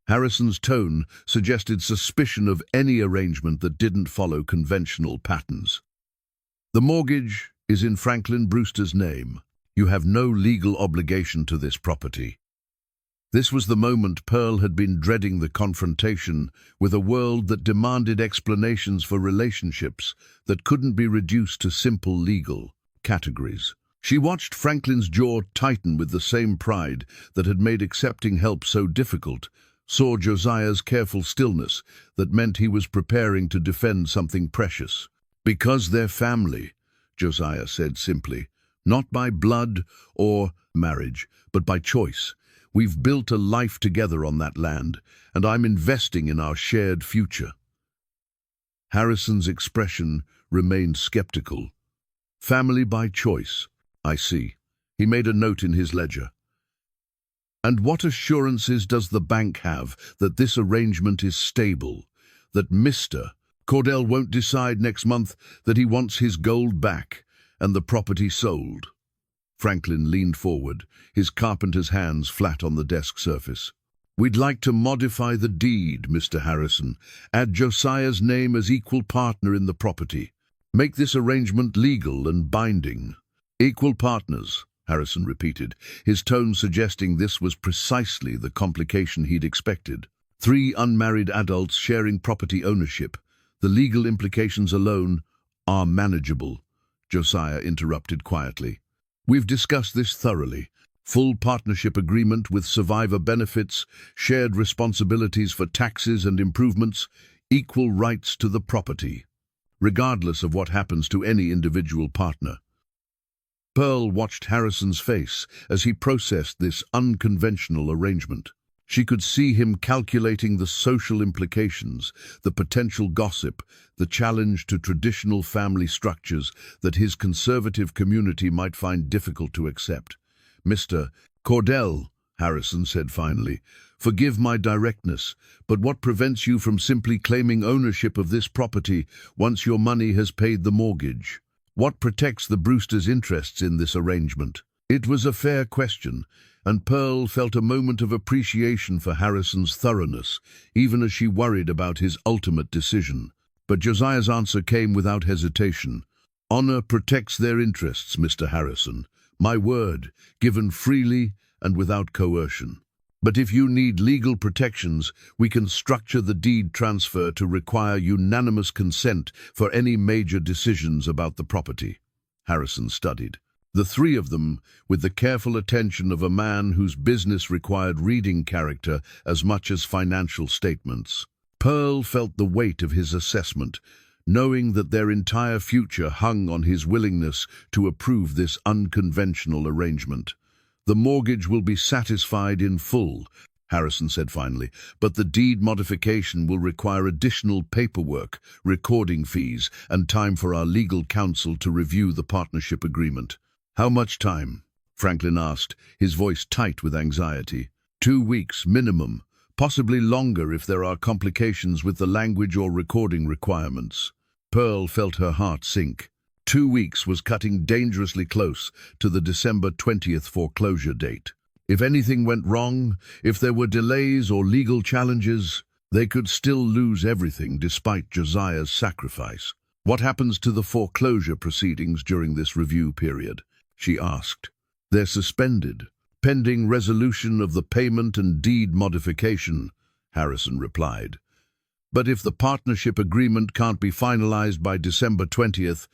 Harrison's tone suggested suspicion of any arrangement that didn't follow conventional patterns. "The mortgage is in Franklin Brewster's name. You have no legal obligation to this property." This was the moment Pearl had been dreading, the confrontation with a world that demanded explanations for relationships that couldn't be reduced to simple legal categories. She watched Franklin's jaw tighten with the same pride that had made accepting help so difficult, saw Josiah's careful stillness that meant he was preparing to defend something precious. "Because they're family," Josiah said simply, Not by blood or marriage, but by choice. We've built a life together on that land, and I'm investing in our shared future." Harrison's expression remained skeptical. "Family by choice, I see." He made a note in his ledger. "And what assurances does the bank have that this arrangement is stable, that Mr. Cordell won't decide next month that he wants his gold back and the property sold?" Franklin leaned forward, his carpenter's hands flat on the desk surface. "We'd like to modify the deed, Mr. Harrison. Add Josiah's name as equal partner in the property. Make this arrangement legal and binding." "Equal partners," Harrison repeated, his tone suggesting this was precisely the complication he'd expected. 3 unmarried adults sharing property ownership. The legal implications alone are manageable, Josiah interrupted quietly. "We've discussed this thoroughly. Full partnership agreement with survivor benefits, shared responsibilities for taxes and improvements, equal rights to the property, regardless of what happens to any individual partner." Pearl watched Harrison's face as he processed this unconventional arrangement. She could see him calculating the social implications, the potential gossip, the challenge to traditional family structures that his conservative community might find difficult to accept. "Mr. Cordell," Harrison said finally, "forgive my directness, but what prevents you from simply claiming ownership of this property once your money has paid the mortgage? What protects the Brewsters' interests in this arrangement?" It was a fair question, and Pearl felt a moment of appreciation for Harrison's thoroughness, even as she worried about his ultimate decision. But Josiah's answer came without hesitation. "Honor protects their interests, Mr. Harrison. My word, given freely and without coercion. But if you need legal protections, we can structure the deed transfer to require unanimous consent for any major decisions about the property." Harrison studied. The 3 of them, with the careful attention of a man whose business required reading character as much as financial statements. Pearl felt the weight of his assessment, knowing that their entire future hung on his willingness to approve this unconventional arrangement. "The mortgage will be satisfied in full," Harrison said finally, "but the deed modification will require additional paperwork, recording fees, and time for our legal counsel to review the partnership agreement." "How much time?" Franklin asked, his voice tight with anxiety. 2 weeks minimum, possibly longer if there are complications with the language or recording requirements." Pearl felt her heart sink. 2 weeks was cutting dangerously close to the December 20th foreclosure date. If anything went wrong, if there were delays or legal challenges, they could still lose everything despite Josiah's sacrifice. "What happens to the foreclosure proceedings during this review period?" she asked. "They're suspended, pending resolution of the payment and deed modification," Harrison replied. "But if the partnership agreement can't be finalized by December 20th,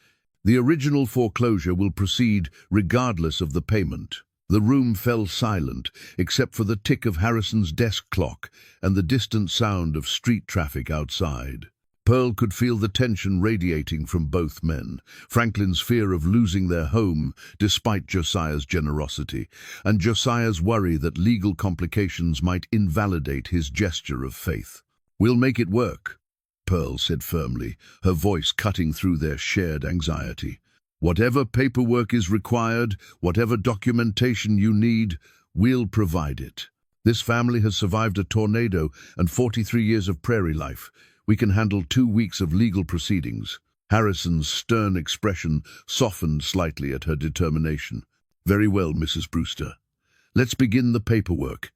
the original foreclosure will proceed regardless of the payment." The room fell silent, except for the tick of Harrison's desk clock and the distant sound of street traffic outside. Pearl could feel the tension radiating from both men, Franklin's fear of losing their home despite Josiah's generosity, and Josiah's worry that legal complications might invalidate his gesture of faith. "We'll make it work," Pearl said firmly, her voice cutting through their shared anxiety. "Whatever paperwork is required, whatever documentation you need, we'll provide it. This family has survived a tornado and 43 years of prairie life. We can handle 2 weeks of legal proceedings." Harrison's stern expression softened slightly at her determination. "Very well, Mrs. Brewster. Let's begin the paperwork."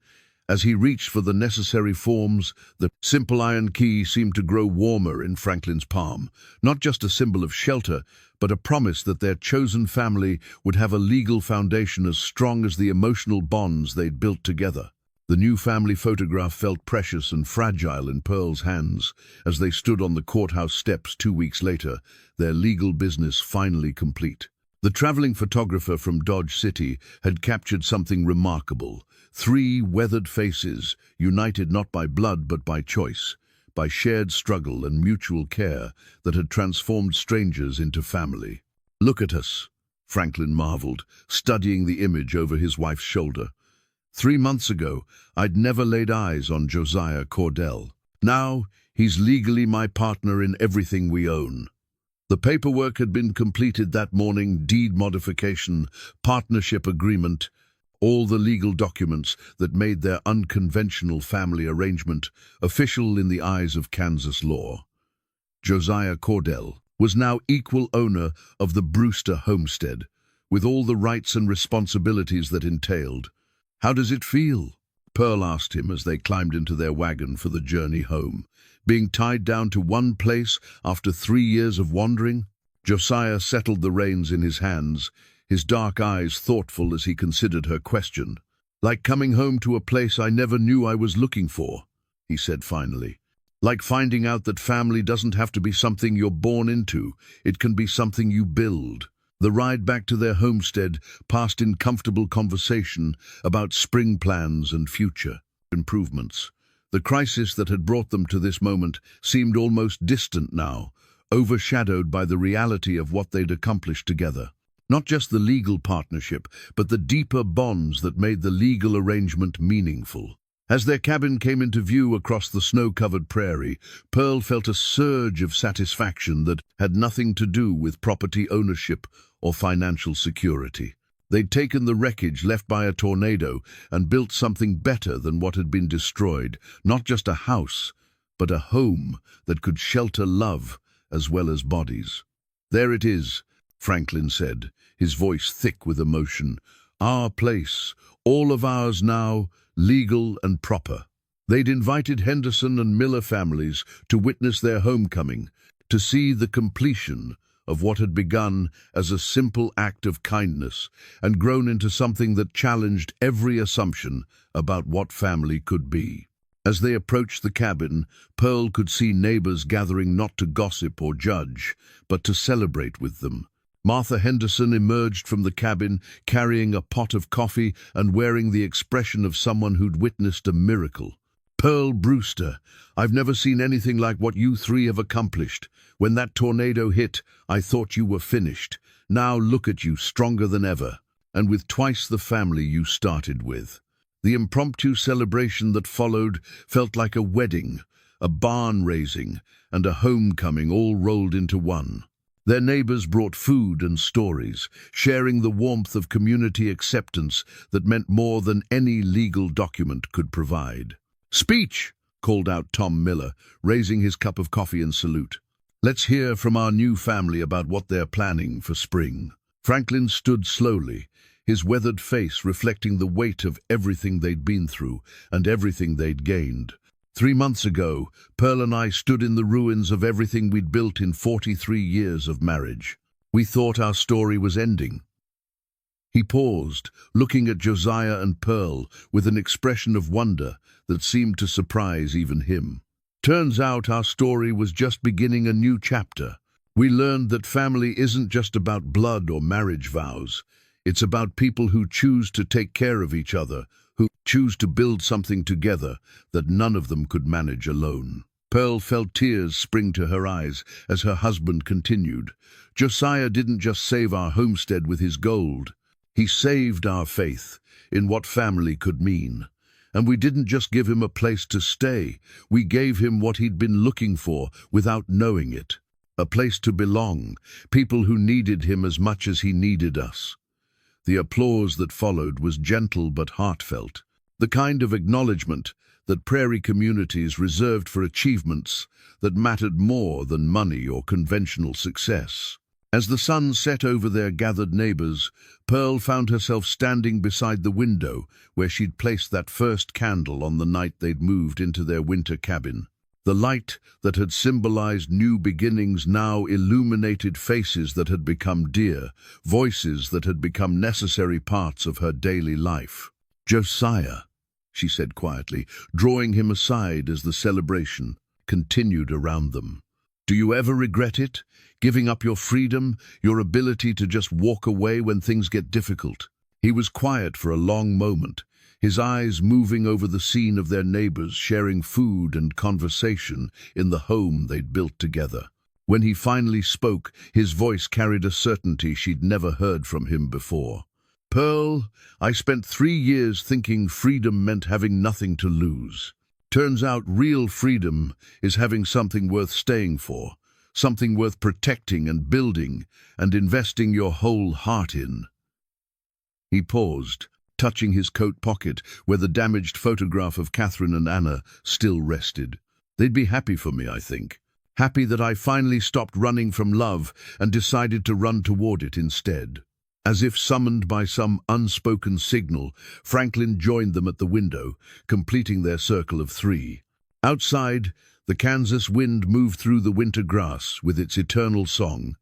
As he reached for the necessary forms, the simple iron key seemed to grow warmer in Franklin's palm, not just a symbol of shelter, but a promise that their chosen family would have a legal foundation as strong as the emotional bonds they'd built together. The new family photograph felt precious and fragile in Pearl's hands as they stood on the courthouse steps 2 weeks later, their legal business finally complete. The traveling photographer from Dodge City had captured something remarkable. 3 weathered faces, united not by blood but by choice, by shared struggle and mutual care that had transformed strangers into family. "Look at us," Franklin marveled, studying the image over his wife's shoulder. 3 months ago, I'd never laid eyes on Josiah Cordell. Now, he's legally my partner in everything we own. The paperwork had been completed that morning: deed modification, partnership agreement, all the legal documents that made their unconventional family arrangement official in the eyes of Kansas law. Josiah Cordell was now equal owner of the Brewster homestead, with all the rights and responsibilities that entailed. "How does it feel?" Pearl asked him as they climbed into their wagon for the journey home. "Being tied down to one place after 3 years of wandering?" Josiah settled the reins in his hands, his dark eyes thoughtful as he considered her question. "Like coming home to a place I never knew I was looking for," he said finally. "Like finding out that family doesn't have to be something you're born into, it can be something you build." The ride back to their homestead passed in comfortable conversation about spring plans and future improvements. The crisis that had brought them to this moment seemed almost distant now, overshadowed by the reality of what they'd accomplished together. Not just the legal partnership, but the deeper bonds that made the legal arrangement meaningful. As their cabin came into view across the snow-covered prairie, Pearl felt a surge of satisfaction that had nothing to do with property ownership or financial security. They'd taken the wreckage left by a tornado and built something better than what had been destroyed, not just a house, but a home that could shelter love as well as bodies. "There it is," Franklin said, his voice thick with emotion. "Our place, all of ours now, legal and proper." They'd invited Henderson and Miller families to witness their homecoming, to see the completion of what had begun as a simple act of kindness and grown into something that challenged every assumption about what family could be. As they approached the cabin, Pearl could see neighbors gathering not to gossip or judge, but to celebrate with them. Martha Henderson emerged from the cabin carrying a pot of coffee and wearing the expression of someone who'd witnessed a miracle. "Pearl Brewster, I've never seen anything like what you three have accomplished. When that tornado hit, I thought you were finished. Now look at you, stronger than ever, and with twice the family you started with." The impromptu celebration that followed felt like a wedding, a barn raising, and a homecoming all rolled into one. Their neighbors brought food and stories, sharing the warmth of community acceptance that meant more than any legal document could provide. "Speech!" called out Tom Miller, raising his cup of coffee in salute. "Let's hear from our new family about what they're planning for spring." Franklin stood slowly, his weathered face reflecting the weight of everything they'd been through and everything they'd gained. 3 months ago, Pearl and I stood in the ruins of everything we'd built in 43 years of marriage. We thought our story was ending. He paused, looking at Josiah and Pearl with an expression of wonder that seemed to surprise even him. "Turns out our story was just beginning a new chapter. We learned that family isn't just about blood or marriage vows. It's about people who choose to take care of each other, who choose to build something together that none of them could manage alone." Pearl felt tears spring to her eyes as her husband continued. "Josiah didn't just save our homestead with his gold. He saved our faith in what family could mean. And we didn't just give him a place to stay. We gave him what he'd been looking for without knowing it. A place to belong, people who needed him as much as he needed us." The applause that followed was gentle but heartfelt, the kind of acknowledgement that prairie communities reserved for achievements that mattered more than money or conventional success. As the sun set over their gathered neighbors, Pearl found herself standing beside the window where she'd placed that first candle on the night they'd moved into their winter cabin. The light that had symbolized new beginnings now illuminated faces that had become dear, voices that had become necessary parts of her daily life. "Josiah," she said quietly, drawing him aside as the celebration continued around them. "Do you ever regret it? Giving up your freedom, your ability to just walk away when things get difficult?" He was quiet for a long moment, his eyes moving over the scene of their neighbors sharing food and conversation in the home they'd built together. When he finally spoke, his voice carried a certainty she'd never heard from him before. "Pearl, I spent 3 years thinking freedom meant having nothing to lose. Turns out real freedom is having something worth staying for, something worth protecting and building and investing your whole heart in." He paused, touching his coat pocket where the damaged photograph of Catherine and Anna still rested. "They'd be happy for me, I think. Happy that I finally stopped running from love and decided to run toward it instead." As if summoned by some unspoken signal, Franklin joined them at the window, completing their circle of 3. Outside, the Kansas wind moved through the winter grass with its eternal song.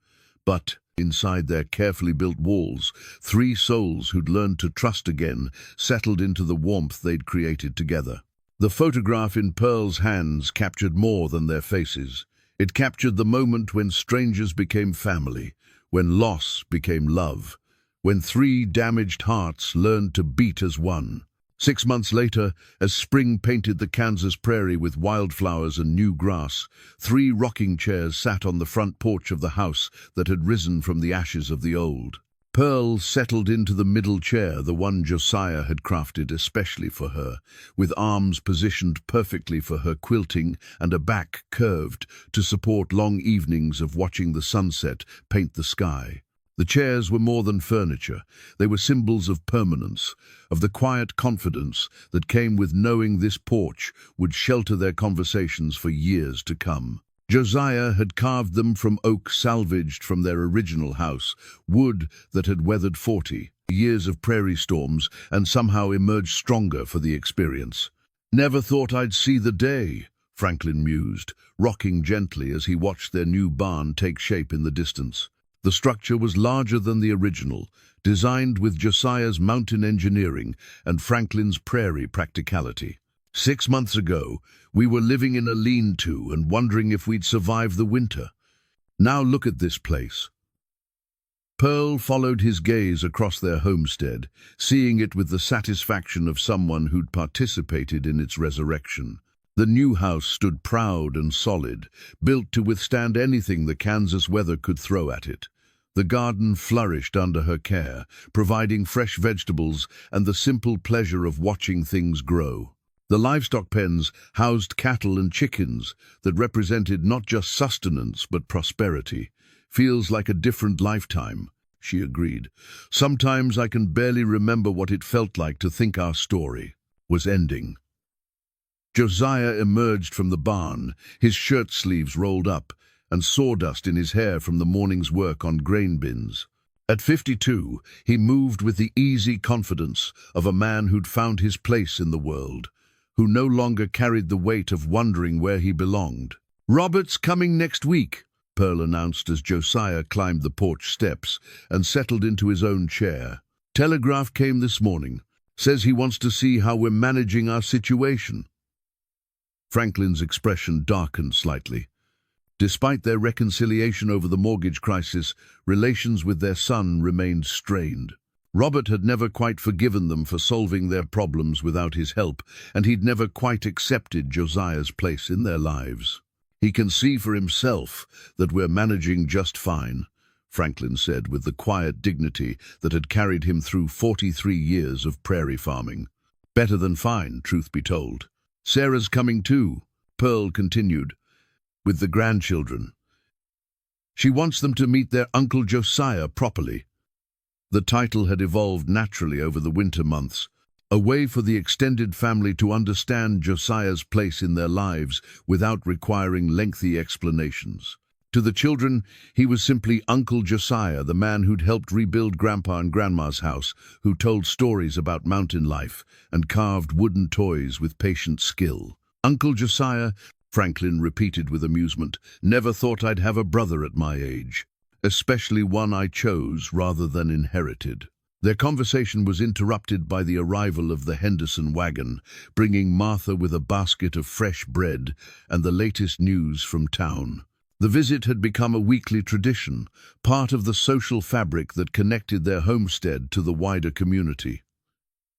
But inside their carefully built walls, 3 souls who'd learned to trust again settled into the warmth they'd created together. The photograph in Pearl's hands captured more than their faces. It captured the moment when strangers became family, when loss became love, when 3 damaged hearts learned to beat as one. 6 months later, as spring painted the Kansas prairie with wildflowers and new grass, 3 rocking chairs sat on the front porch of the house that had risen from the ashes of the old. Pearl settled into the middle chair, the one Josiah had crafted especially for her, with arms positioned perfectly for her quilting and a back curved to support long evenings of watching the sunset paint the sky. The chairs were more than furniture. They were symbols of permanence, of the quiet confidence that came with knowing this porch would shelter their conversations for years to come. Josiah had carved them from oak salvaged from their original house, wood that had weathered 40 years of prairie storms and somehow emerged stronger for the experience. "Never thought I'd see the day," Franklin mused, rocking gently as he watched their new barn take shape in the distance. The structure was larger than the original, designed with Josiah's mountain engineering and Franklin's prairie practicality. 6 months ago, we were living in a lean-to and wondering if we'd survive the winter. Now look at this place. Pearl followed his gaze across their homestead, seeing it with the satisfaction of someone who'd participated in its resurrection. The new house stood proud and solid, built to withstand anything the Kansas weather could throw at it. The garden flourished under her care, providing fresh vegetables and the simple pleasure of watching things grow. The livestock pens housed cattle and chickens that represented not just sustenance but prosperity. "Feels like a different lifetime," she agreed. "Sometimes I can barely remember what it felt like to think our story was ending." Josiah emerged from the barn, his shirt sleeves rolled up, and sawdust in his hair from the morning's work on grain bins. At 52, he moved with the easy confidence of a man who'd found his place in the world, who no longer carried the weight of wondering where he belonged. "Robert's coming next week," Pearl announced as Josiah climbed the porch steps and settled into his own chair. "Telegraph came this morning. Says he wants to see how we're managing our situation." Franklin's expression darkened slightly. Despite their reconciliation over the mortgage crisis, relations with their son remained strained. Robert had never quite forgiven them for solving their problems without his help, and he'd never quite accepted Josiah's place in their lives. "He can see for himself that we're managing just fine," Franklin said with the quiet dignity that had carried him through 43 years of prairie farming. "Better than fine, truth be told. Sarah's coming too," Pearl continued, "with the grandchildren. She wants them to meet their Uncle Josiah properly." The title had evolved naturally over the winter months, a way for the extended family to understand Josiah's place in their lives without requiring lengthy explanations. To the children, he was simply Uncle Josiah, the man who'd helped rebuild Grandpa and Grandma's house, who told stories about mountain life and carved wooden toys with patient skill. "Uncle Josiah," Franklin repeated with amusement. "Never thought I'd have a brother at my age, especially one I chose rather than inherited." Their conversation was interrupted by the arrival of the Henderson wagon, bringing Martha with a basket of fresh bread and the latest news from town. The visit had become a weekly tradition, part of the social fabric that connected their homestead to the wider community.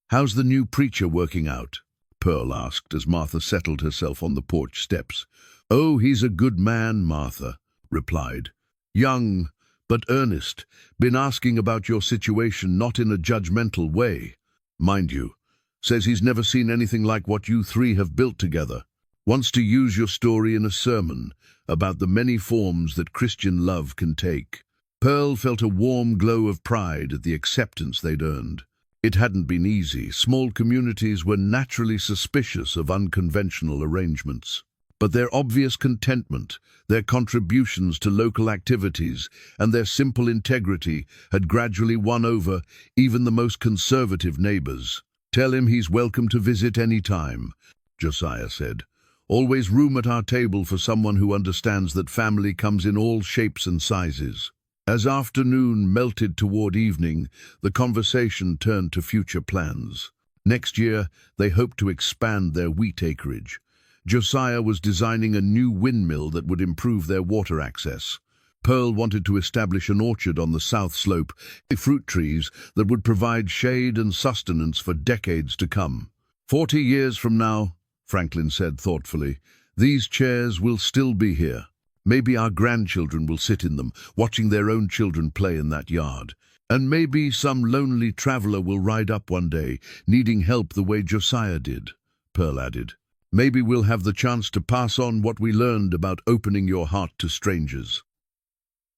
"How's the new preacher working out?" Pearl asked as Martha settled herself on the porch steps. "Oh, he's a good man, Martha," replied. Young, but earnest, been asking about your situation not in a judgmental way. Mind you, says he's never seen anything like what you three have built together. Wants to use your story in a sermon about the many forms that Christian love can take. Pearl felt a warm glow of pride at the acceptance they'd earned. It hadn't been easy. Small communities were naturally suspicious of unconventional arrangements. But their obvious contentment, their contributions to local activities, and their simple integrity had gradually won over even the most conservative neighbors. Tell him he's welcome to visit any time, Josiah said. Always room at our table for someone who understands that family comes in all shapes and sizes. As afternoon melted toward evening, the conversation turned to future plans. Next year, they hoped to expand their wheat acreage. Josiah was designing a new windmill that would improve their water access. Pearl wanted to establish an orchard on the south slope, fruit trees that would provide shade and sustenance for decades to come. 40 years from now, Franklin said thoughtfully, these chairs will still be here. Maybe our grandchildren will sit in them, watching their own children play in that yard. And maybe some lonely traveler will ride up one day, needing help the way Josiah did, Pearl added. Maybe we'll have the chance to pass on what we learned about opening your heart to strangers.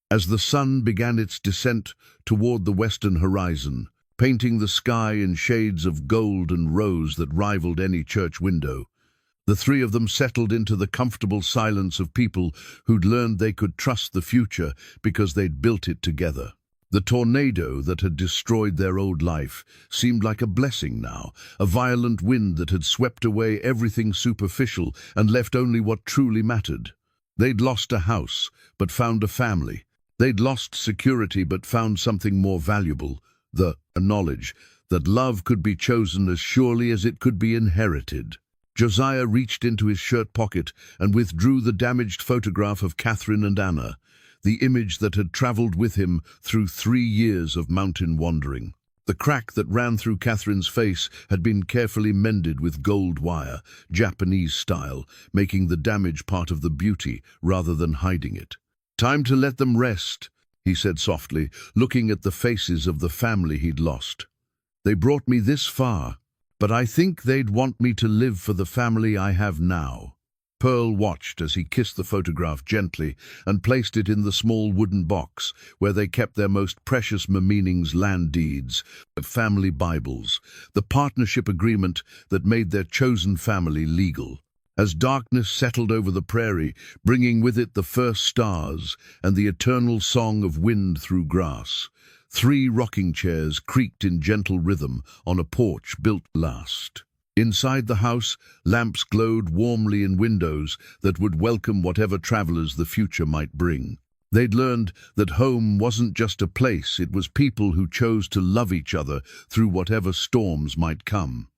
As the sun began its descent toward the western horizon, painting the sky in shades of gold and rose that rivaled any church window, the three of them settled into the comfortable silence of people who'd learned they could trust the future because they'd built it together. The tornado that had destroyed their old life seemed like a blessing now, a violent wind that had swept away everything superficial and left only what truly mattered. They'd lost a house, but found a family. They'd lost security, but found something more valuable, the knowledge that love could be chosen as surely as it could be inherited. Josiah reached into his shirt pocket and withdrew the damaged photograph of Catherine and Anna, the image that had traveled with him through 3 years of mountain wandering. The crack that ran through Catherine's face had been carefully mended with gold wire, Japanese style, making the damage part of the beauty rather than hiding it. Time to let them rest, he said softly, looking at the faces of the family he'd lost. They brought me this far, but I think they'd want me to live for the family I have now. Pearl watched as he kissed the photograph gently and placed it in the small wooden box where they kept their most precious meanings, land deeds, family Bibles, the partnership agreement that made their chosen family legal. As darkness settled over the prairie, bringing with it the first stars and the eternal song of wind through grass, 3 rocking chairs creaked in gentle rhythm on a porch built last. Inside the house, lamps glowed warmly in windows that would welcome whatever travelers the future might bring. They'd learned that home wasn't just a place, it was people who chose to love each other through whatever storms might come.